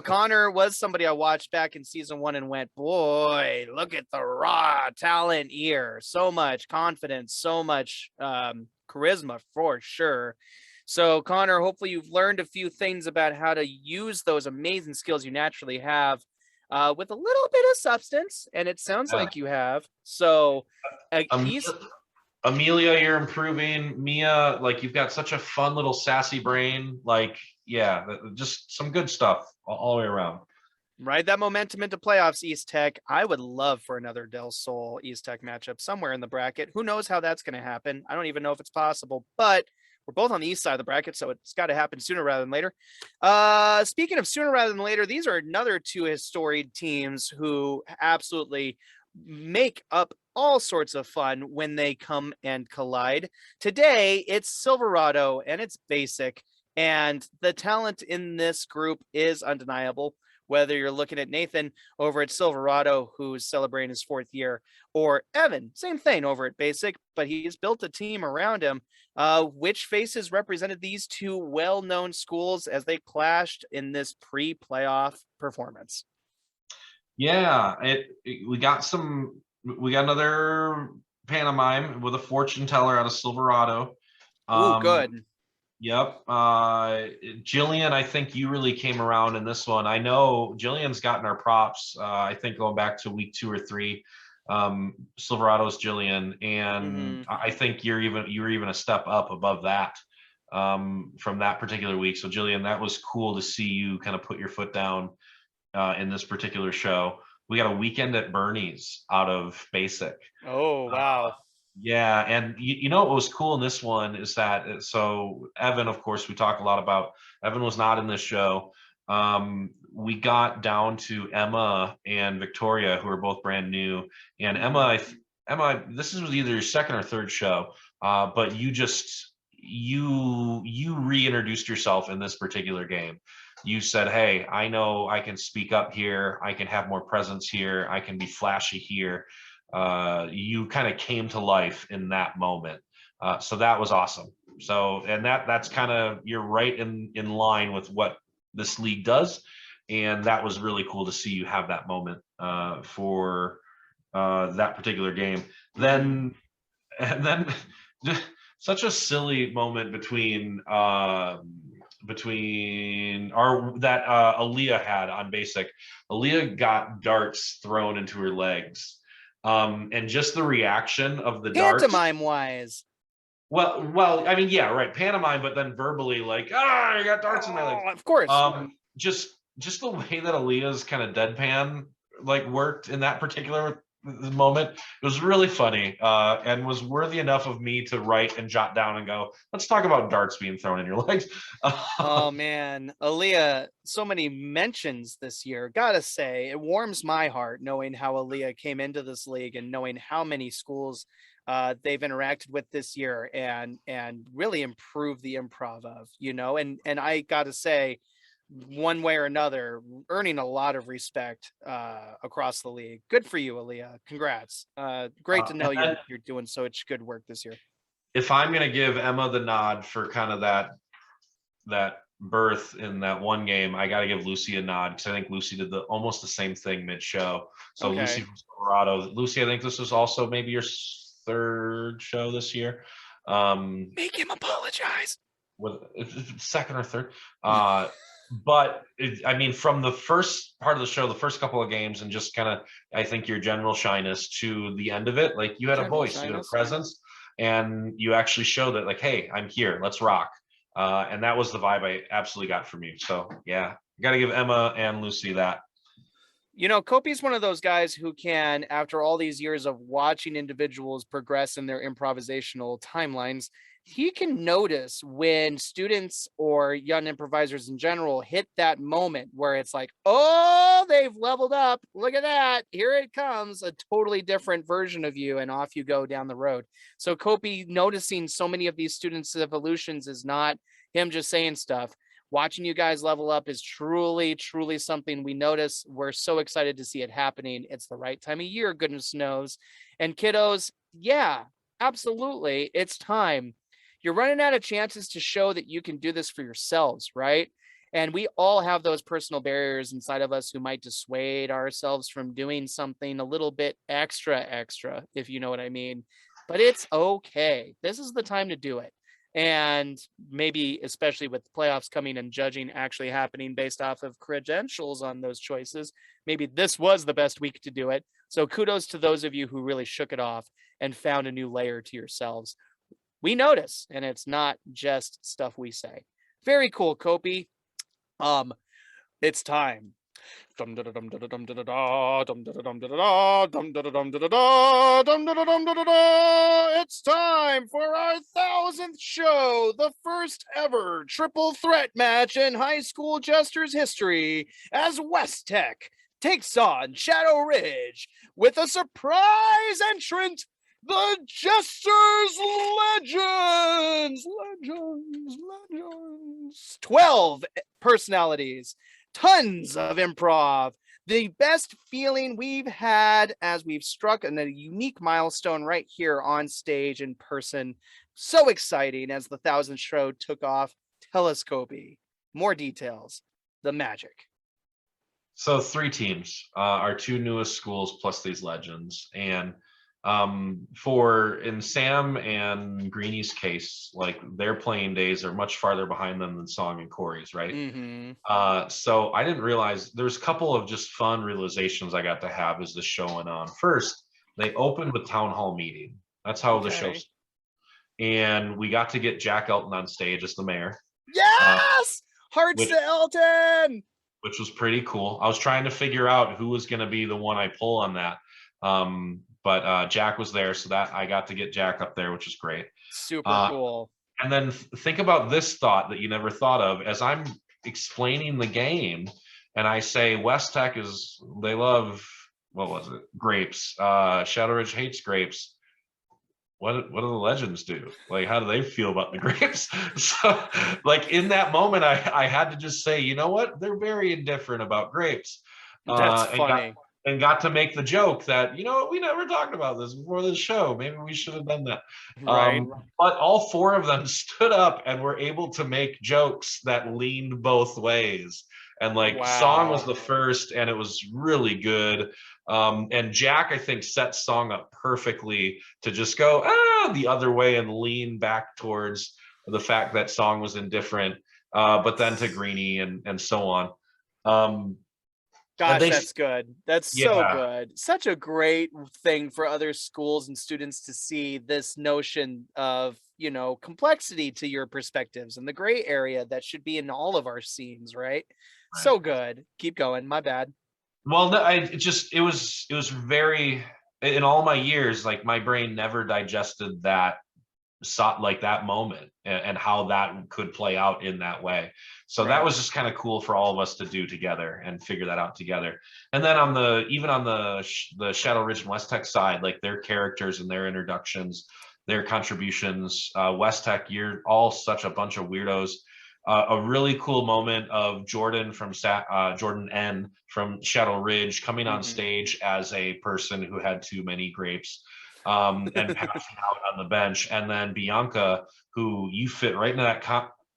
Connor was somebody I watched back in season 1 and went, boy, look at the raw talent here. So much confidence, so much charisma for sure. So, Connor, hopefully you've learned a few things about how to use those amazing skills you naturally have with a little bit of substance. And it sounds Yeah. like you have. So, Um, East. Amelia, you're improving. Mia, like you've got such a fun little sassy brain. Like, yeah, just some good stuff all the way around. Ride that momentum into playoffs, East Tech. I would love for another Del Sol East Tech matchup somewhere in the bracket. Who knows how that's going to happen? I don't even know if it's possible, but we're both on the east side of the bracket, so it's got to happen sooner rather than later. Speaking of sooner rather than later, these are another 2 historic teams who absolutely make up all sorts of fun when they come and collide. Today, it's Silverado and it's basic, and the talent in this group is undeniable. whether you're looking at Nathan over at Silverado, who's celebrating his 4th year, or Evan, same thing over at Basic, but he's built a team around him. Which faces represented these two well-known schools as they clashed in this pre-playoff performance? Yeah, we got another pantomime with a fortune teller out of Silverado. Ooh, Um, good. Yep. Jillian, I think you really came around in this one. I know Jillian's gotten our props. I think going back to week 2 or 3, Silverado's Jillian, and I think you're even a step up above that from that particular week. So Jillian, that was cool to see you kind of put your foot down in this particular show. We got a weekend at Bernie's out of Basic. Oh, wow. Yeah, and you know what was cool in this one is that so Evan, of course, we talk a lot about. Evan was not in this show. We got down to Emma and Victoria, who are both brand new. And Emma, this was either your second or third show, but you reintroduced yourself in this particular game. You said, "Hey, I know I can speak up here. I can have more presence here. I can be flashy here." You kind of came to life in that moment. So that was awesome. So, and that's kind of, you're right in line with what this league does. And that was really cool to see you have that moment for that particular game. And then just such a silly moment between Aaliyah had on Basic. Aaliyah got darts thrown into her legs. And just the reaction of the darts. Pantomime wise. Well, I mean, yeah, right. Pantomime, but then verbally, like, I got darts in my legs. Of course. Just the way that Aaliyah's kind of deadpan like worked in that particular moment, it was really funny, and was worthy enough of me to write and jot down and go, let's talk about darts being thrown in your legs. Oh man, Aaliyah, so many mentions this year. Gotta say, it warms my heart knowing how Aaliyah came into this league and knowing how many schools they've interacted with this year and really improved the improv of, and I gotta say, one way or another, earning a lot of respect across the league. Good for you, Aaliyah. Congrats. Great to know you're doing so much good work this year. If I'm gonna give Emma the nod for kind of that birth in that one game, I got to give Lucy a nod because I think Lucy did almost the same thing mid-show. So okay. Lucy from Colorado. Lucy, I think this was also maybe your third show this year. Make him apologize. With second or third. But I mean, from the first part of the show, the first couple of games, and just kind of, I think your general shyness to the end of it, like you had a voice, you had a presence, and you actually showed that, like, hey, I'm here, let's rock. And that was the vibe I absolutely got from you. So yeah, got to give Emma and Lucy that. Kopy's one of those guys who can, after all these years of watching individuals progress in their improvisational timelines, he can notice when students or young improvisers in general hit that moment where it's like, oh, they've leveled up. Look at that. Here it comes, a totally different version of you, and off you go down the road. So Kopy noticing so many of these students' evolutions is not him just saying stuff. Watching you guys level up is truly, truly something we notice. We're so excited to see it happening. It's the right time of year, goodness knows. And kiddos, yeah, absolutely. It's time. You're running out of chances to show that you can do this for yourselves, right? And we all have those personal barriers inside of us who might dissuade ourselves from doing something a little bit extra, if you know what I mean. But it's okay. This is the time to do it. And maybe, especially with the playoffs coming and judging actually happening based off of credentials on those choices, maybe this was the best week to do it. So kudos to those of you who really shook it off and found a new layer to yourselves. We notice, and it's not just stuff we say. Very cool, Kopy. It's time. It's time for our 1000th show, the first ever triple threat match in high school Jesters history, as West Tech takes on Shadow Ridge with a surprise entrant, the Jesters legends. 12 personalities, tons of improv. The best feeling we've had as we've struck a unique milestone right here on stage in person. So exciting as the 1,000th show took off. Tell us, Kopy, more details. The magic. So 3 teams, our 2 newest schools plus these legends. And for in Sam and Greenie's case, like their playing days are much farther behind them than Song and Corey's, right? So I didn't realize there's a couple of just fun realizations I got to have as the show went on. First, they opened with town hall meeting. That's how the show started. And we got to get Jack Elton on stage as the mayor. Yes! Hearts to Elton! Which was pretty cool. I was trying to figure out who was going to be the one I pull on that. But Jack was there, so that I got to get Jack up there, which is great. Super cool. And then think about this thought that you never thought of. As I'm explaining the game, and I say West Tech they love, what was it? Grapes. Shadow Ridge hates grapes. What do the legends do? Like, how do they feel about the grapes? So, like, in that moment, I had to just say, you know what? They're very indifferent about grapes. That's funny. And got to make the joke that, you know what, we never talked about this before this show. Maybe we should have done that. Right. But all 4 of them stood up and were able to make jokes that leaned both ways. And like Song was the first, and it was really good. And Jack, I think, set Song up perfectly to just go the other way and lean back towards the fact that Song was indifferent, but then to Greenie and so on. Gosh, that's good. That's so good. Such a great thing for other schools and students to see this notion of, complexity to your perspectives and the gray area that should be in all of our scenes, right? So good. Keep going. My bad. Well, no, it was very, in all my years, like my brain never digested that moment and how that could play out in that way. So that was just kind of cool for all of us to do together and figure that out together. And then on the Shadow Ridge and West Tech side, like their characters and their introductions, their contributions, West Tech, you're all such a bunch of weirdos. A really cool moment of Jordan Jordan N from Shadow Ridge coming on stage as a person who had too many grapes. And passing out on the bench. And then Bianca, who you fit right into that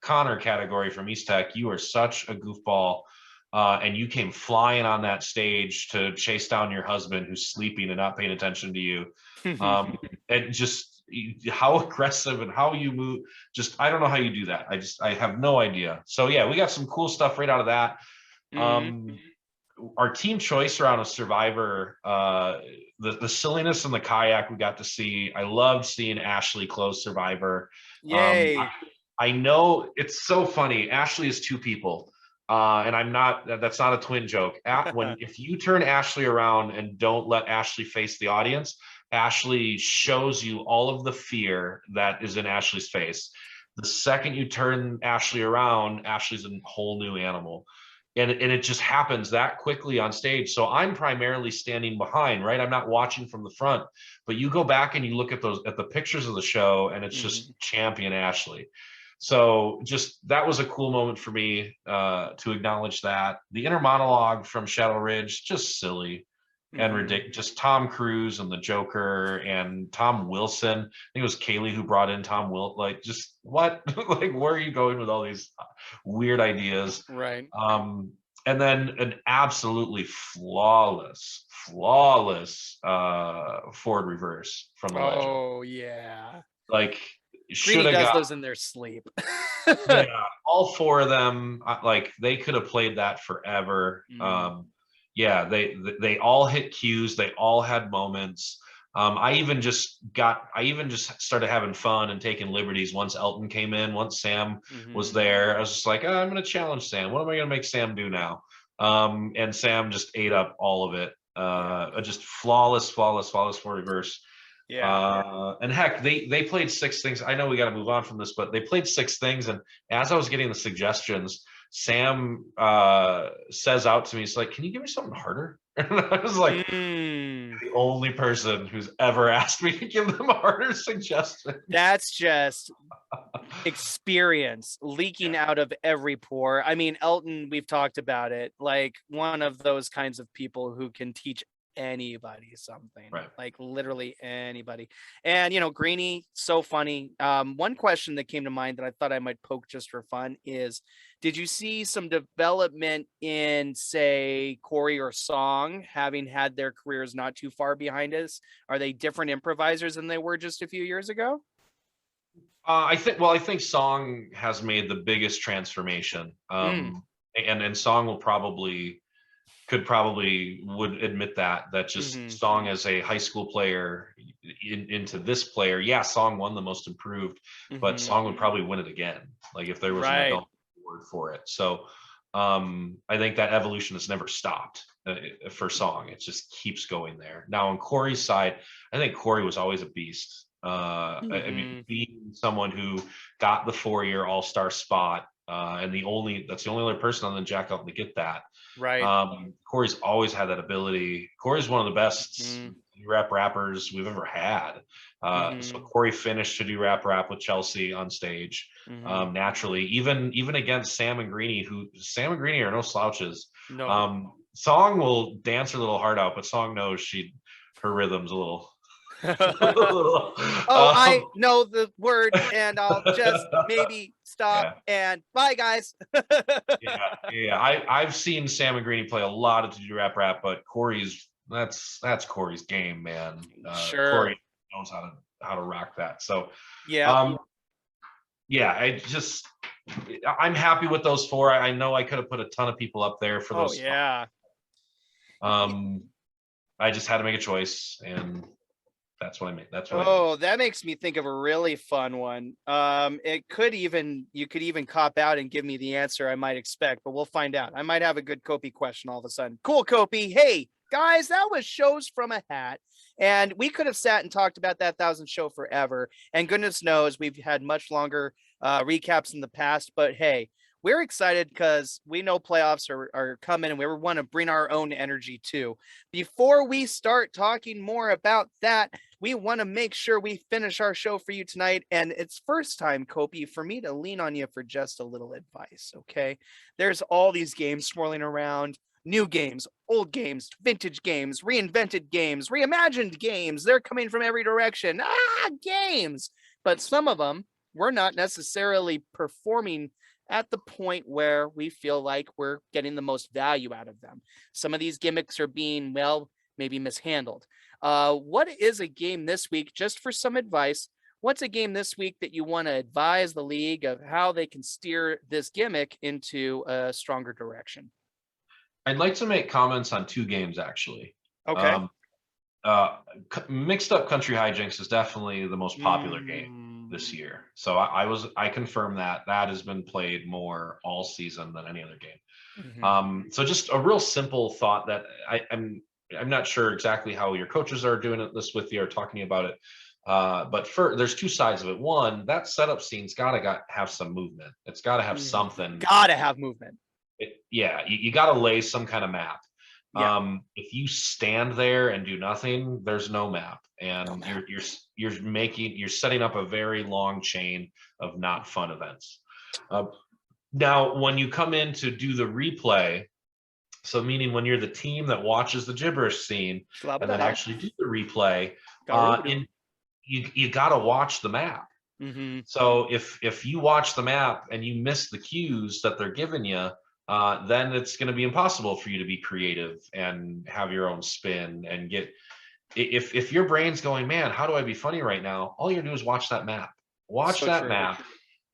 Connor category from East Tech. You are such a goofball. And you came flying on that stage to chase down your husband who's sleeping and not paying attention to you. And just how aggressive and how you move. Just, I don't know how you do that. I have no idea. So yeah, we got some cool stuff right out of that. Our team choice around a survivor, the silliness in the kayak we got to see. I loved seeing Ashley close Survivor. Yay. I know it's so funny. Ashley is 2 people. And that's not a twin joke. If you turn Ashley around and don't let Ashley face the audience, Ashley shows you all of the fear that is in Ashley's face. The second you turn Ashley around, Ashley's a whole new animal. And it just happens that quickly on stage. So I'm primarily standing behind, right? I'm not watching from the front, but you go back and you look at the pictures of the show, and it's just champion Ashley. So just, that was a cool moment for me to acknowledge that. The inner monologue from Shadow Ridge, just silly and ridiculous. Just Tom Cruise and the Joker and Tom Wilson. I think it was Kaylee who brought in Tom Wilson. Like, just what? Like, where are you going with all these weird ideas? Right. And then an absolutely flawless forward reverse from the legend. Oh yeah. Like, Greenie does those in their sleep. Yeah, all 4 of them, like, they could have played that forever. Yeah, they all hit cues. They all had moments. I even just started having fun and taking liberties once Elton came in. Once Sam was there, I was just like, I'm going to challenge Sam. What am I going to make Sam do now? And Sam just ate up all of it. Just flawless for reverse. Yeah. And heck, they played 6 things. I know we got to move on from this, but they played 6 things. And as I was getting the suggestions, Sam says out to me, he's like, can you give me something harder? And I was like, the only person who's ever asked me to give them a harder suggestion. That's just experience leaking out of every pore. I mean, Elton, we've talked about it, like one of those kinds of people who can teach anybody something, Right. like literally anybody. And Greenie, so funny. One question that came to mind that I thought I might poke just for fun is, did you see some development in, say, Corey or Song, having had their careers not too far behind us? Are they different improvisers than they were just a few years ago? I think Song has made the biggest transformation. Mm, And Song would admit that just hmm. Song as a high school player into this player, yeah, Song won the most improved, but Hmm. Song would probably win it again, like if there was an Right. adult word for it. So I think that evolution has never stopped for Song. It just keeps going there. Now on Corey's side, I think Corey was always a beast. I mean, Hmm. being someone who got the 4-year all-star spot, and that's the only other person on the Jack Elton to get that. Right. Corey's always had that ability. Corey's one of the best Hmm. rap rappers we've ever had. So Hmm. Corey finished to do rap with Chelsea on stage, Hmm. naturally, even against Sam and Greeny, who Sam and Greeny are no slouches. No. Song will dance her little heart out, but Song knows her rhythm's a little. Oh, I um, know the word, and I'll just maybe stop yeah. and bye, guys. Yeah. I've seen Sam and Greeny play a lot of to do rap, but that's Corey's game, man. Sure. Corey knows how to rock that. So, Yeah. um, yeah, I'm happy with those four. I know I could have put a ton of people up there for Oh, those. yeah. Um, I just had to make a choice, and that's what I made. That's what I did. Oh, that makes me think of a really fun one. You could even cop out and give me the answer I might expect, but we'll find out. I might have a good Kopy question all of a sudden. Cool, Kopy. Hey, guys, that was shows from a hat. And we could have sat and talked about that 1,000 show forever. And goodness knows we've had much longer recaps in the past. But hey, we're excited because we know playoffs are coming and we want to bring our own energy too. Before we start talking more about that, we want to make sure we finish our show for you tonight. And it's first time, Kopy, for me to lean on you for just a little advice. Okay. There's all these games swirling around, new games, old games, vintage games, reinvented games, reimagined games. They're coming from every direction. Games. But some of them we're not necessarily performing at the point where we feel like we're getting the most value out of them. Some of these gimmicks are being, well, maybe mishandled. What is a game this week, just for some advice? What's a game this week that you want to advise the league of how they can steer this gimmick into a stronger direction? I'd like to make comments on two games actually. Okay. Um, uh, Mixed Up Country Hijinks is definitely the most popular game this Mm, year. So I confirm that has been played more all season than any other game. mhm. So just a real simple thought that I'm not sure exactly how your coaches are doing this with you or talking about it. But there's two sides of it. One, that setup scene's got have some movement. It's got to have something. Gotta have movement. Yeah, you got to lay some kind of map. Yeah. If you stand there and do nothing, there's no map, No and map. you're setting up a very long chain of not fun events. Uh, Now, when you come in to do the replay, so meaning when you're the team that watches the gibberish scene and then actually do the replay, in you got to watch the map. Mm-hmm. So if you watch the map and you miss the cues that they're giving you, then it's going to be impossible for you to be creative and have your own spin and get. If your brain's going, man, how do I be funny right now? All you do is watch that map. Watch So that true. map,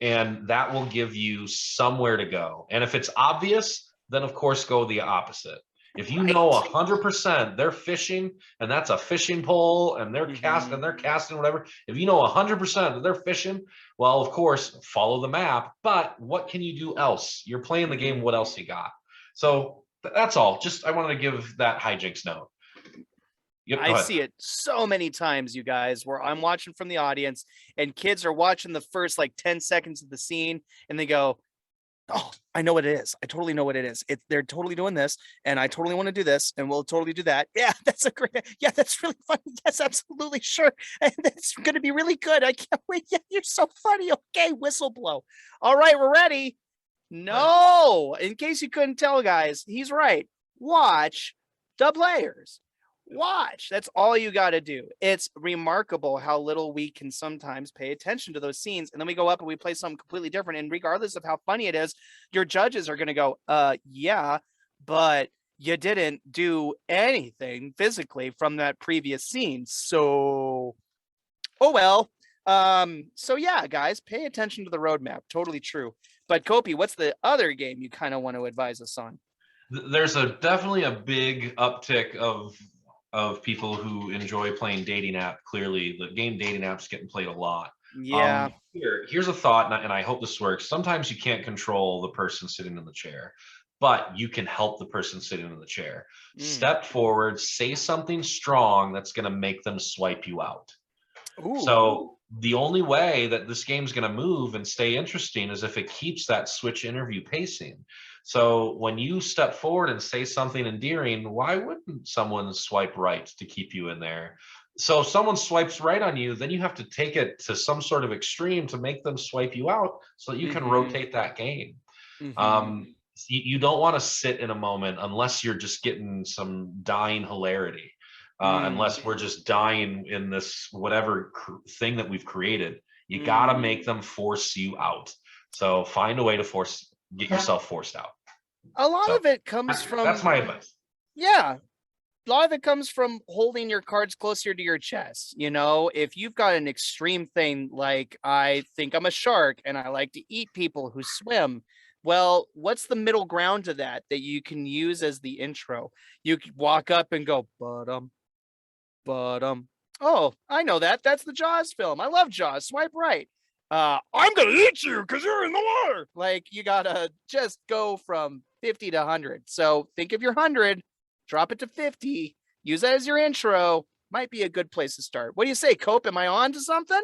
and that will give you somewhere to go. And if it's obvious, then of course go the opposite. If you know Right. 100% they're fishing and that's a fishing pole and Mm-hmm. they're casting whatever, if you know 100% that they're fishing, well, of course, follow the map. But what can you do else? You're playing the game. Mm-hmm. What else you got? So that's all. Just I wanted to give that hijinks note. Yep. Go I ahead. see it so many times, you guys, where I'm watching from the audience and kids are watching the first like 10 seconds of the scene and they go, Oh, I know what it is. I totally know what it is. They're totally doing this, and I totally want to do this, and we'll totally do that. Yeah, that's a great. Yeah, that's really funny. Yes, absolutely sure, and it's going to be really good. I can't wait. Yeah, you're so funny. Okay, whistle blow. All right, we're ready. No, in case you couldn't tell, guys, he's right. Watch the players. Watch. That's all you got to do. It's remarkable how little we can sometimes pay attention to those scenes. And then we go up and we play something completely different. And regardless of how funny it is, your judges are going to go, yeah, but you didn't do anything physically from that previous scene. So, oh well. So yeah, guys, pay attention to the roadmap. Totally true. But Kopy, what's the other game you kind of want to advise us on? There's definitely a big uptick of people who enjoy playing dating app. Clearly, the game dating apps getting played a lot. Yeah. Here's a thought, and I hope this works. Sometimes you can't control the person sitting in the chair, but you can help the person sitting in the chair. Step forward, say something strong that's going to make them swipe you out. Ooh. So the only way that this game's going to move and stay interesting is if it keeps that switch interview pacing. So when you step forward and say something endearing, why wouldn't someone swipe right to keep you in there? So if someone swipes right on you, then you have to take it to some sort of extreme to make them swipe you out so that you can rotate that game. You don't want to sit in a moment unless you're just getting some dying hilarity. Unless we're just dying in this whatever thing that we've created. You got to make them force you out. So find a way to get yourself forced out. A lot of it comes from, that's my advice. Yeah. A lot of it comes from holding your cards closer to your chest. You know, if you've got an extreme thing like I think I'm a shark and I like to eat people who swim, well, what's the middle ground to that you can use as the intro? You could walk up and go, oh, I know that. That's the Jaws film. I love Jaws. Swipe right. I'm gonna eat you because you're in the water. Like, you gotta just go from 50 to 100. So think of your 100, drop it to 50, use that as your intro. Might be a good place to start. What do you say, Cope? Am I on to something?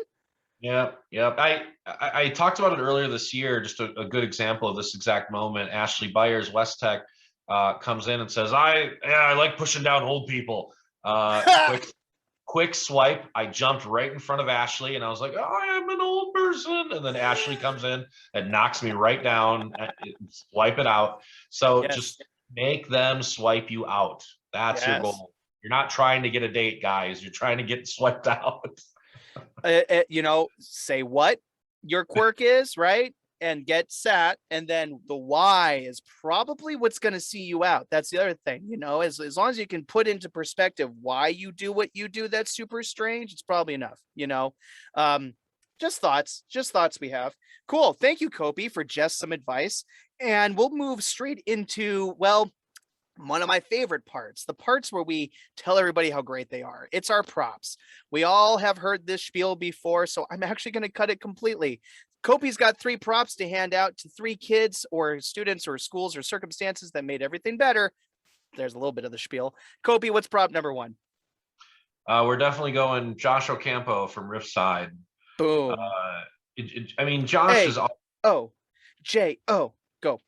Yeah. I talked about it earlier this year. Just a good example of this exact moment. Ashley Byers, West Tech, comes in and says, I like pushing down old people. Quick swipe. I jumped right in front of Ashley and I was like, oh, I am an old person. And then Ashley comes in and knocks me right down, swipe it out. So just make them swipe you out. That's your goal. You're not trying to get a date, guys. You're trying to get swiped out. Say what your quirk is, right? And get sat, and then the why is probably what's going to see you out. That's the other thing, as long as you can put into perspective why you do what you do that's super strange, it's probably enough. Just thoughts we have. Cool. Thank you, Kopy, for just some advice, and we'll move straight into, well, one of my favorite parts, the parts where we tell everybody how great they are. It's our props. We all have heard this spiel before, so I'm actually going to cut it completely. Kopy's got 3 props to hand out to 3 kids or students or schools or circumstances that made everything better. There's a little bit of the spiel. Kopy, what's prop number 1? We're definitely going Josh Ocampo from Riffside. Boom. Josh is... J-O, go.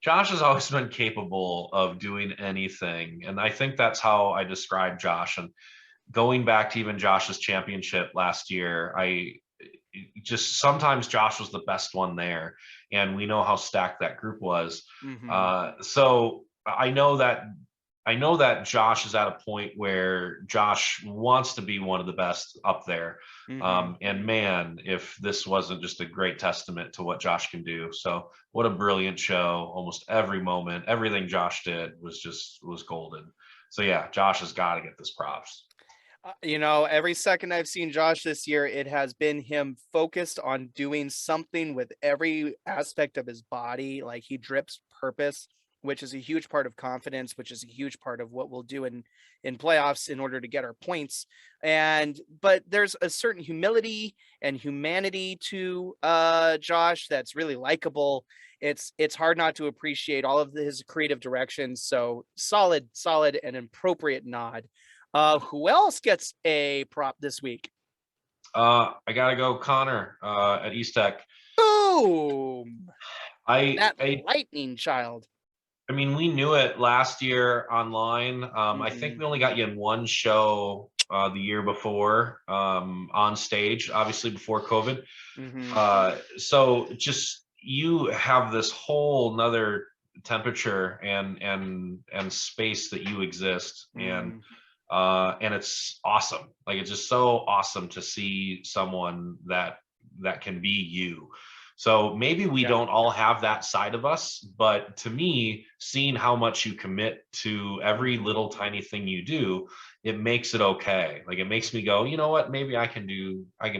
Josh has always been capable of doing anything. And I think that's how I describe Josh. And going back to even Josh's championship last year, sometimes Josh was the best one there, and we know how stacked that group was. So I know that Josh is at a point where Josh wants to be one of the best up there. And man, if this wasn't just a great testament to what Josh can do. So what a brilliant show. Almost every moment, everything Josh did was golden. So yeah, Josh has got to get this props. Every second I've seen Josh this year, it has been him focused on doing something with every aspect of his body. Like, he drips purpose, which is a huge part of confidence, which is a huge part of what we'll do in playoffs in order to get our points. But there's a certain humility and humanity to Josh that's really likable. It's hard not to appreciate all of his creative directions. So solid and appropriate nod. Who else gets a prop this week? I gotta go Connor at East Tech. Boom. I, That I lightning child. I mean, we knew it last year online. I think Mhm. we only got you in one show the year before on stage, obviously before COVID. Mhm. So just you have this whole nother temperature and space that you exist, Mhm. and it's awesome. Like it's just so awesome to see someone that can be you. So maybe we Yeah. don't all have that side of us, but to me, seeing how much you commit to every Mhm. little tiny thing you do, it makes it okay. Like it makes me go, you know what, maybe I can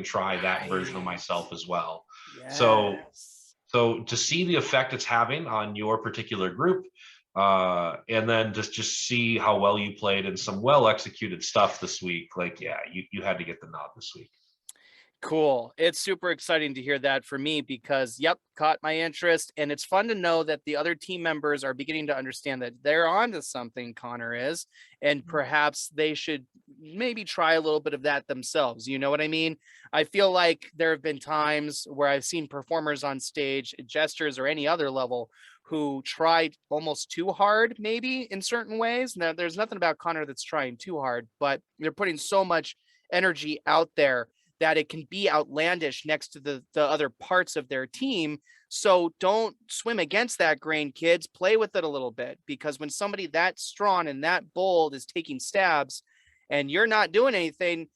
try that version of Right. myself as well. So Yes. so to see the effect it's having on your particular group, and then just see how well you played in some well executed stuff this week, like yeah, you had to get the nod this week. Cool. It's super exciting to hear that for me because, yep, caught my interest. And it's fun to know that the other team members are beginning to understand that they're onto something, Connor is, and perhaps they should maybe try a little bit of that themselves. You know what I mean? I feel like there have been times where I've seen performers on stage, jesters, or any other level who tried almost too hard, maybe in certain ways. Now, there's nothing about Connor that's trying too hard, but they're putting so much energy out there that it can be outlandish next to the other parts of their team. So don't swim against that grain, kids. Play with it a little bit because when somebody that strong and that bold is taking stabs and you're not doing anything,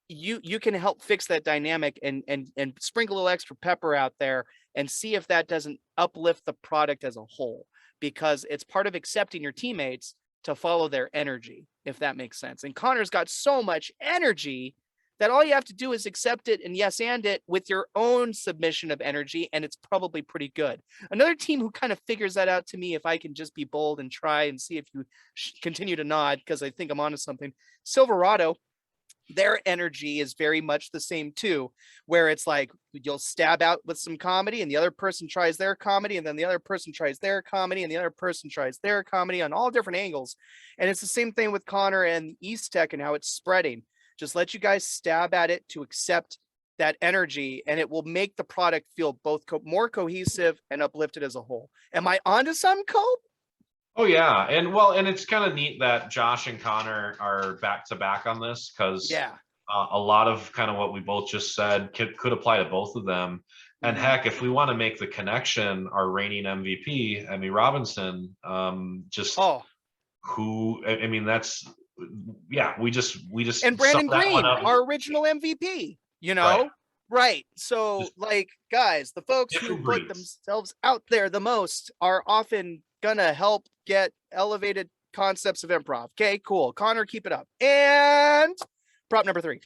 you can help fix that dynamic and sprinkle a little extra pepper out there and see if that doesn't uplift the product as a whole because it's part of accepting your teammates to follow their energy, if that makes sense. And Connor's got so much energy that all you have to do is accept it and yes and it with your own submission of energy and it's probably pretty good. Another team who kind of figures that out to me, if I can just be bold and try and see if you continue to nod because I think I'm onto something. Silverado, their energy is very much the same too, where it's like you'll stab out with some comedy and the other person tries their comedy and then the other person tries their comedy and the other person tries their comedy on all different angles. And it's the same thing with Connor and East Tech and how it's spreading. Just let you guys stab at it to accept that energy and it will make the product feel both more cohesive and uplifted as a whole. Am I onto some, Cope? Oh yeah, and well, and it's kind of neat that Josh and Connor are back to back on this because Yeah. a lot of kind of what we both just said could apply to both of them. And Mm-hmm. heck, if we want to make the connection, our reigning MVP, Emmy Robinson, just Oh, who I mean, that's yeah, we just and sum Brandon that one Green, up. our original MVP, Right, Right. So, just like, guys, the folks who different put breeds. themselves out there the most are often gonna help get elevated concepts of improv. Okay, cool. Connor, keep it up. And prop number 3.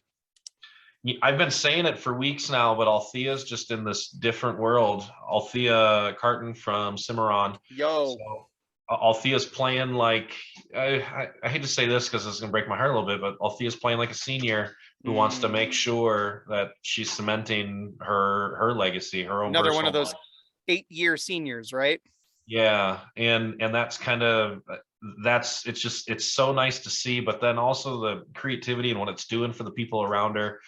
I've been saying it for weeks now, but Althea's just in this different world. Althea Carton from Cimarron. Yo. So Althea's playing like I hate to say this because it's gonna break my heart a little bit, but Althea's playing like a senior who wants to make sure that she's cementing her legacy, her own Another one of personal those life. 8-year seniors, right? Yeah, and that's kind of that's it's so nice to see, but then also the creativity and what it's doing for the people around her.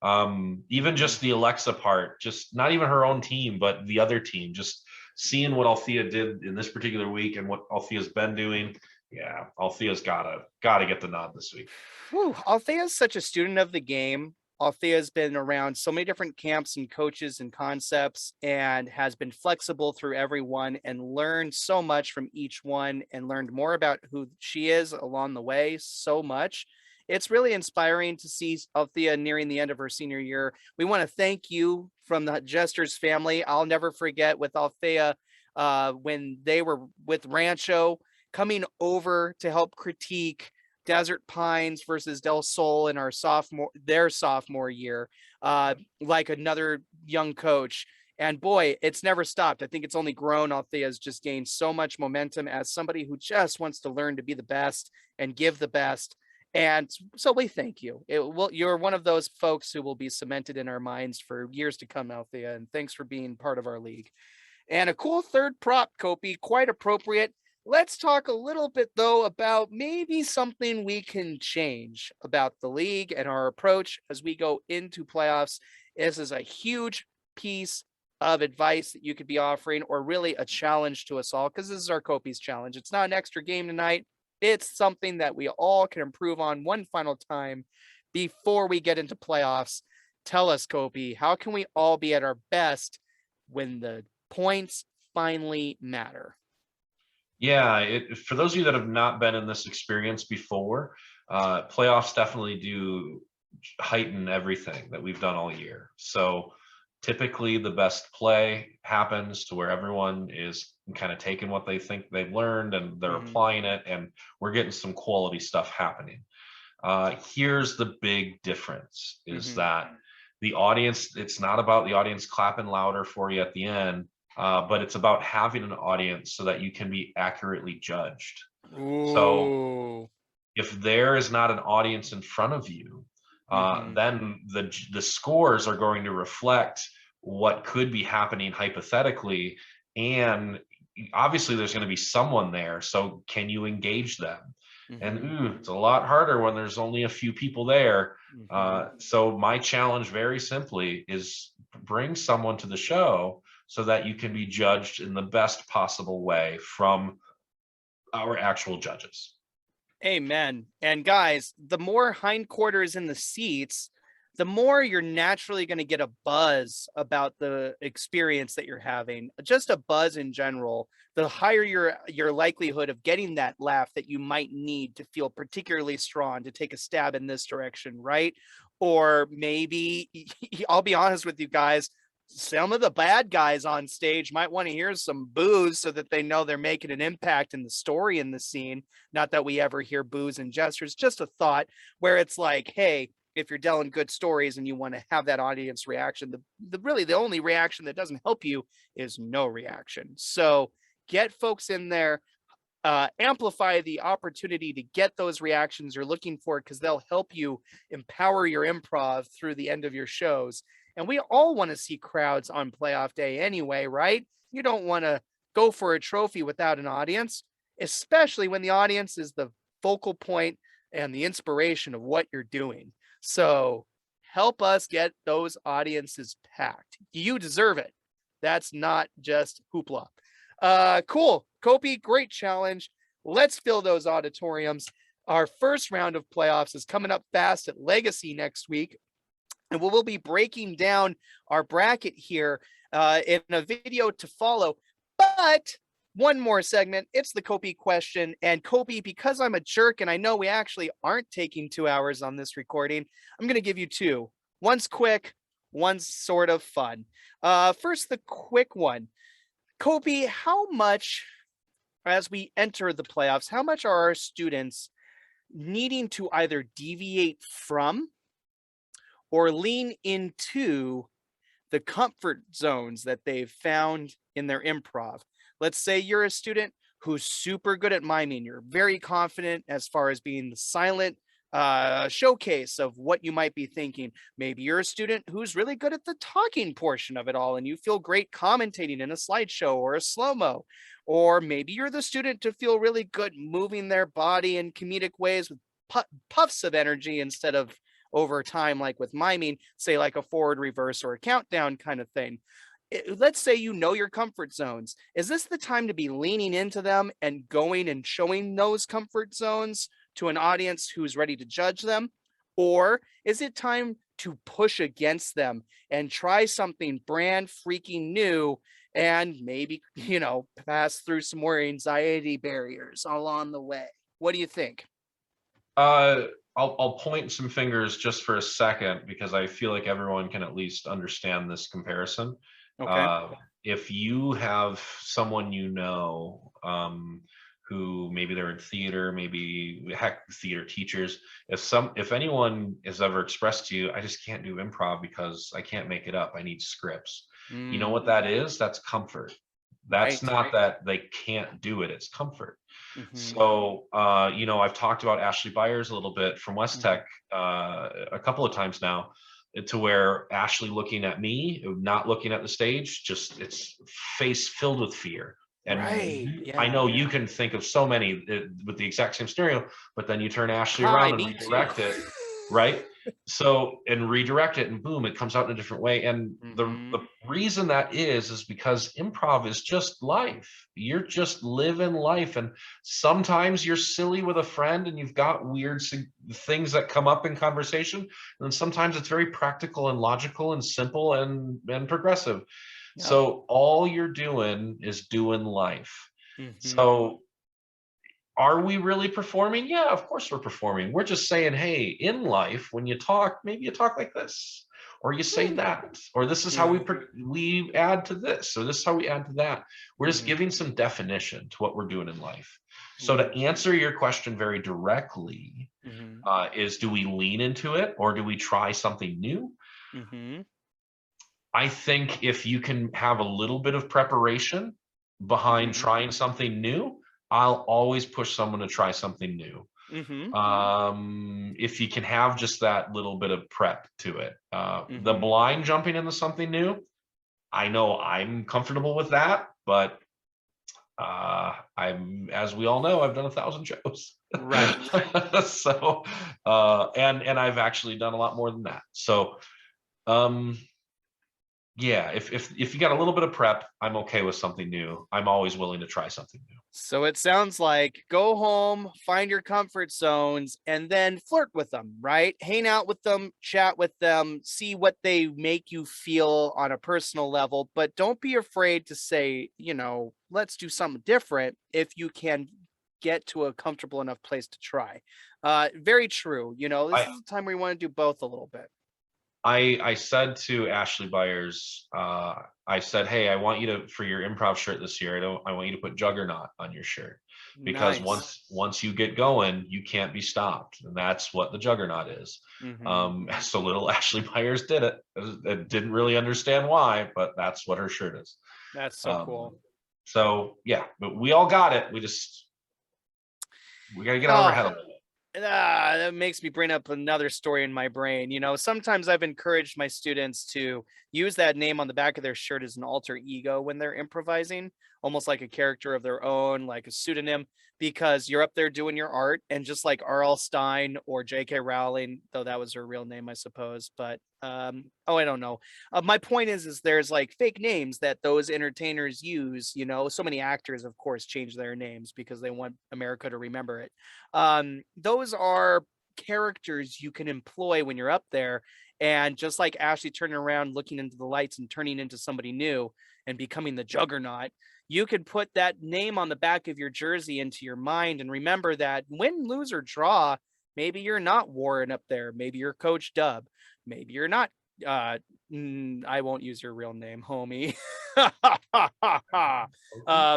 Even Mhm. just the Alexa part, just not even her own team, but the other team, just seeing what Althea did in this particular week and what Althea's been doing. Yeah, Althea's gotta get the nod this week. Whew, Althea is such a student of the game. Althea's been around so many different camps and coaches and concepts and has been flexible through every one and learned so much from each one and learned more about who she is along the way so much. It's really inspiring to see Althea nearing the end of her senior year. We want to thank you from the Jesters family. I'll never forget with Althea when they were with Rancho coming over to help critique Desert Pines versus Del Sol in their sophomore year, like another young coach. And boy, it's never stopped. I think it's only grown. Althea's just gained so much momentum as somebody who just wants to learn to be the best and give the best. And so we thank you. You're one of those folks who will be cemented in our minds for years to come, Althea. And thanks for being part of our league. And a cool third prop, Kopy, quite appropriate. Let's talk a little bit, though, about maybe something we can change about the league and our approach as we go into playoffs. This is a huge piece of advice that you could be offering, or really a challenge to us all? Because this is our Kopy's challenge. It's not an extra game tonight. It's something that we all can improve on one final time before we get into playoffs. Tell us, Kopy, how can we all be at our best when the points finally matter? Yeah, for those of you that have not been in this experience before, playoffs definitely do heighten everything that we've done all year. So typically the best play happens to where everyone is kind of taking what they think they've learned and they're applying it, and we're getting some quality stuff happening. Here's the big difference is that the audience, it's not about the audience clapping louder for you at the end, but it's about having an audience so that you can be accurately judged. Ooh. So if there is not an audience in front of you, then the scores are going to reflect what could be happening hypothetically, and obviously there's going to be someone there, so can you engage them? And it's a lot harder when there's only a few people there. So my challenge very simply is bring someone to the show so that you can be judged in the best possible way from our actual judges. Amen. And guys, the more hindquarters in the seats, the more you're naturally going to get a buzz about the experience that you're having, just a buzz in general. The higher your likelihood of getting that laugh that you might need to feel particularly strong to take a stab in this direction, right? Or maybe, I'll be honest with you guys, some of the bad guys on stage might want to hear some boos so that they know they're making an impact in the story in the scene. Not that we ever hear boos and gestures, just a thought where it's like, hey, if you're telling good stories and you want to have that audience reaction, really the only reaction that doesn't help you is no reaction. So get folks in there, amplify the opportunity to get those reactions you're looking for, because they'll help you empower your improv through the end of your shows. And we all want to see crowds on playoff day anyway, right? You don't want to go for a trophy without an audience, especially when the audience is the focal point and the inspiration of what you're doing. So help us get those audiences packed. You deserve it. That's not just hoopla. Cool. Kopy, great challenge. Let's fill those auditoriums. Our first round of playoffs is coming up fast at Legacy next week. And we'll be breaking down our bracket here in a video to follow. But one more segment, it's the Kopy question. And Kopy, because I'm a jerk and I know we actually aren't taking 2 hours on this recording, I'm going to give you two. One's quick, one's sort of fun. First, the quick one. Kopy, how much, as we enter the playoffs, how much are our students needing to either deviate from or lean into the comfort zones that they've found in their improv? Let's say you're a student who's super good at miming. You're very confident as far as being the silent showcase of what you might be thinking. Maybe you're a student who's really good at the talking portion of it all, and you feel great commentating in a slideshow or a slow-mo. Or maybe you're the student to feel really good moving their body in comedic ways with puffs of energy instead of over time, like with miming, say like a forward, reverse, or a countdown kind of thing. Let's say you know your comfort zones. Is this the time to be leaning into them and going and showing those comfort zones to an audience who's ready to judge them? Or is it time to push against them and try something brand freaking new and maybe, pass through some more anxiety barriers along the way? What do you think? I'll point some fingers just for a second because I feel like everyone can at least understand this comparison. Okay. If you have someone who maybe they're in theater, maybe heck, theater teachers, if anyone has ever expressed to you, I just can't do improv because I can't make it up, I need scripts. You know what that is? That's comfort. That's not that they can't do it, it's comfort. So, I've talked about Ashley Byers a little bit from West Tech a couple of times now, to where Ashley looking at me, not looking at the stage, just it's face filled with fear. And I know you can think of so many with the exact same scenario, but then you turn Ashley around and redirect it, right? So, and redirect it, and boom, it comes out in a different way. And the reason that is because improv is just life. You're just living life. And sometimes you're silly with a friend and you've got weird things that come up in conversation. And sometimes it's very practical and logical and simple and progressive. Yeah. So all you're doing is doing life. So are we really performing? Yeah, of course we're performing. We're just saying, hey, in life, when you talk, maybe you talk like this, or you say that, or this is how we add to this, or this is how we add to that. We're just giving some definition to what we're doing in life. So to answer your question very directly, is do we lean into it or do we try something new? I think if you can have a little bit of preparation behind trying something new, I'll always push someone to try something new. If you can have just that little bit of prep to it. The blind jumping into something new, I know I'm comfortable with that, but as we all know, I've done 1,000 shows. Right. So, and I've actually done a lot more than that. So, yeah, if you got a little bit of prep, I'm okay with something new. I'm always willing to try something new. So it sounds like go home, find your comfort zones, and then flirt with them, right? Hang out with them, chat with them, see what they make you feel on a personal level, but don't be afraid to say, let's do something different if you can get to a comfortable enough place to try. Very true. This is a time where you want to do both a little bit. I said to Ashley Byers, I said, hey, I want you to, for your improv shirt this year, I want you to put Juggernaut on your shirt, because once you get going, you can't be stopped. And that's what the Juggernaut is. So little Ashley Byers did it. It didn't really understand why, but that's what her shirt is. That's so cool. So yeah, but we all got it. We got to get out of our head a little bit. That makes me bring up another story in my brain. Sometimes I've encouraged my students to use that name on the back of their shirt as an alter ego when they're improvising, almost like a character of their own, like a pseudonym, because you're up there doing your art. And just like R.L. Stine or J.K. Rowling, though that was her real name, I suppose. But I don't know. My point is there's like fake names that those entertainers use. So many actors, of course, change their names because they want America to remember it. Those are characters you can employ when you're up there. And just like Ashley turning around, looking into the lights and turning into somebody new and becoming the Juggernaut, you can put that name on the back of your jersey into your mind and remember that win, lose, or draw, maybe you're not Warren up there. Maybe you're Coach Dub. Maybe you're not. I won't use your real name, homie.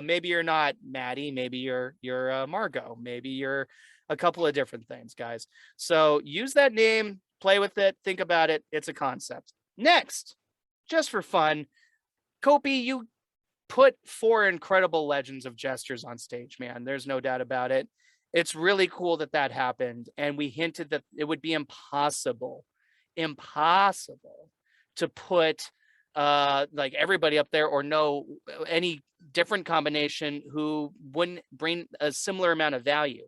Maybe you're not Maddie. Maybe you're Margot. Maybe you're a couple of different things, guys. So use that name, play with it, think about it. It's a concept. Next, just for fun, Kopy, you put 4 incredible legends of Jesters on stage, man. There's no doubt about it. It's really cool that happened. And we hinted that it would be impossible to put like everybody up there or know any different combination who wouldn't bring a similar amount of value.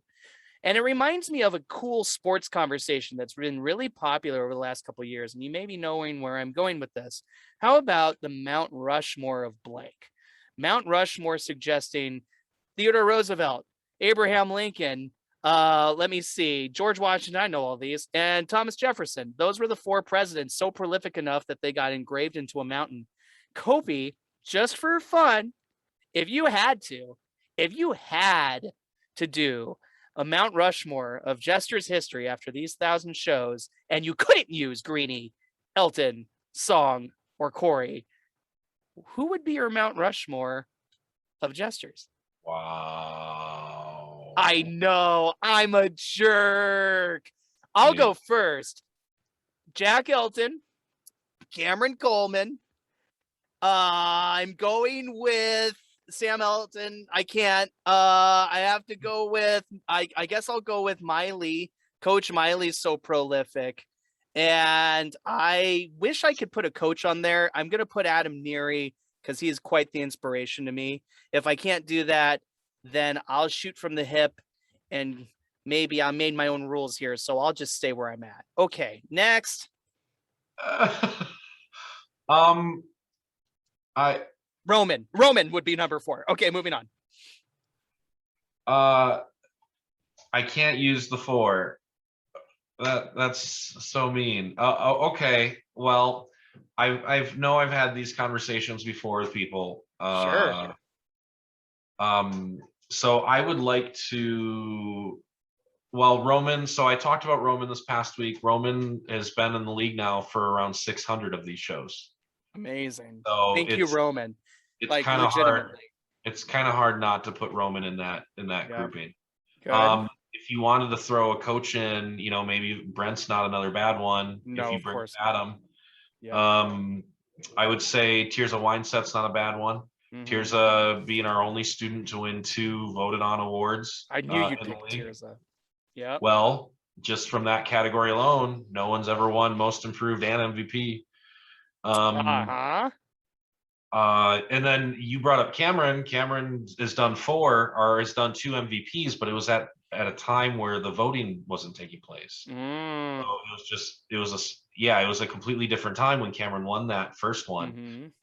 And it reminds me of a cool sports conversation that's been really popular over the last couple of years. And you may be knowing where I'm going with this. How about the Mount Rushmore of blank? Mount Rushmore suggesting Theodore Roosevelt, Abraham Lincoln, let me see, George Washington, I know all these, and Thomas Jefferson. Those were the 4 presidents so prolific enough that they got engraved into a mountain. Kopy, just for fun, if you had to do a Mount Rushmore of Jesters history after these 1,000 shows, and you couldn't use Greenie, Elton, Song, or Corey, who would be your Mount Rushmore of Jesters? Wow. I know, I'm a jerk. I'll go first. Jack Elton, Cameron Coleman. I'm going with Sam Elton. I can't. I have to go with, I guess I'll go with Miley. Coach Miley's so prolific. And I wish I could put a coach on there. I'm going to put Adam Neary because he is quite the inspiration to me. If I can't do that, then I'll shoot from the hip and maybe I made my own rules here, so I'll just stay where I'm at. Okay, next. I Roman would be number 4. Okay, moving on. I can't use the 4. That's so mean. Okay. Well, I've had these conversations before with people. Sure. So I would like to. Well, Roman. So I talked about Roman this past week. Roman has been in the league now for around 600 of these shows. Amazing. So Thank you, Roman. It's Like, kind of hard. legitimately. It's kind of hard not to put Roman in that Yep. grouping. Good. If you wanted to throw a coach in, maybe Brent's not another bad one. No, if you of bring course Adam, not. I would say Tirza Wineset's not a bad one. Mhm. Tirza being our only student to win 2 voted on awards. I knew you'd in the pick league. Tirza. Yeah. Well, just from that category alone, no one's ever won Most Improved and MVP. And then you brought up Cameron. Cameron has done 4 or has done 2 MVPs, but it was at a time where the voting wasn't taking place. So it was a completely different time when Cameron won that first one.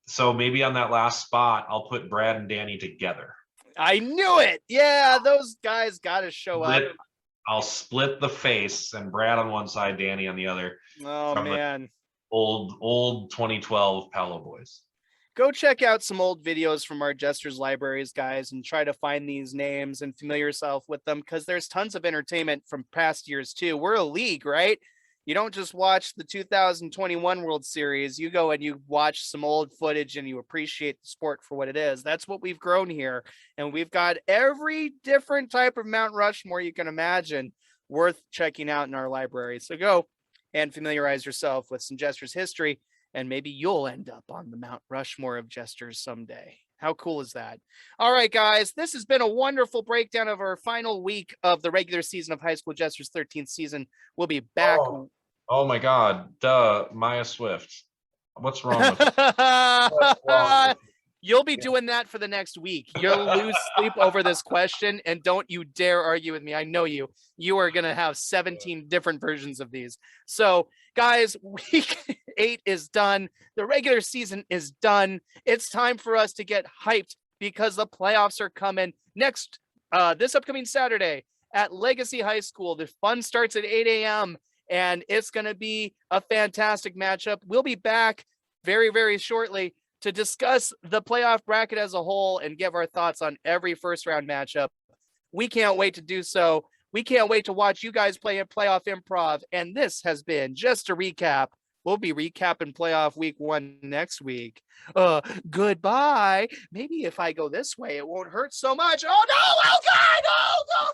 So maybe on that last spot, I'll put Brad and Danny together. I knew it. Yeah, those guys got to show up. I'll split the face and Brad on one side, Danny on the other. Oh, man. Old 2012 Paolo boys. Go check out some old videos from our Jesters libraries, guys, and try to find these names and familiar yourself with them, because there's tons of entertainment from past years too. We're a league, right? You don't just watch the 2021 World Series. You go and you watch some old footage and you appreciate the sport for what it is. That's what we've grown here. And we've got every different type of Mount Rushmore you can imagine worth checking out in our library. So go and familiarize yourself with some Jesters history, and maybe you'll end up on the Mount Rushmore of Jesters someday. How cool is that? All right, guys, this has been a wonderful breakdown of our final week of the regular season of High School Jesters 13th season. We'll be back. Oh my God. Duh. Maya Swift. What's wrong with you? You'll be doing that for the next week. You'll lose sleep over this question, and don't you dare argue with me. I know you. You are going to have 17 different versions of these. So, guys, week 8 is done. The regular season is done. It's time for us to get hyped because the playoffs are coming next this upcoming Saturday at Legacy High School. The fun starts at 8 a.m. and it's going to be a fantastic matchup. We'll be back very, very shortly to discuss the playoff bracket as a whole and give our thoughts on every first round matchup. We can't wait to do so. We can't wait to watch you guys play in playoff improv. And this has been Just a Recap. We'll be recapping playoff week 1 next week. Goodbye. Maybe if I go this way, it won't hurt so much. Oh no! Oh God! Oh no!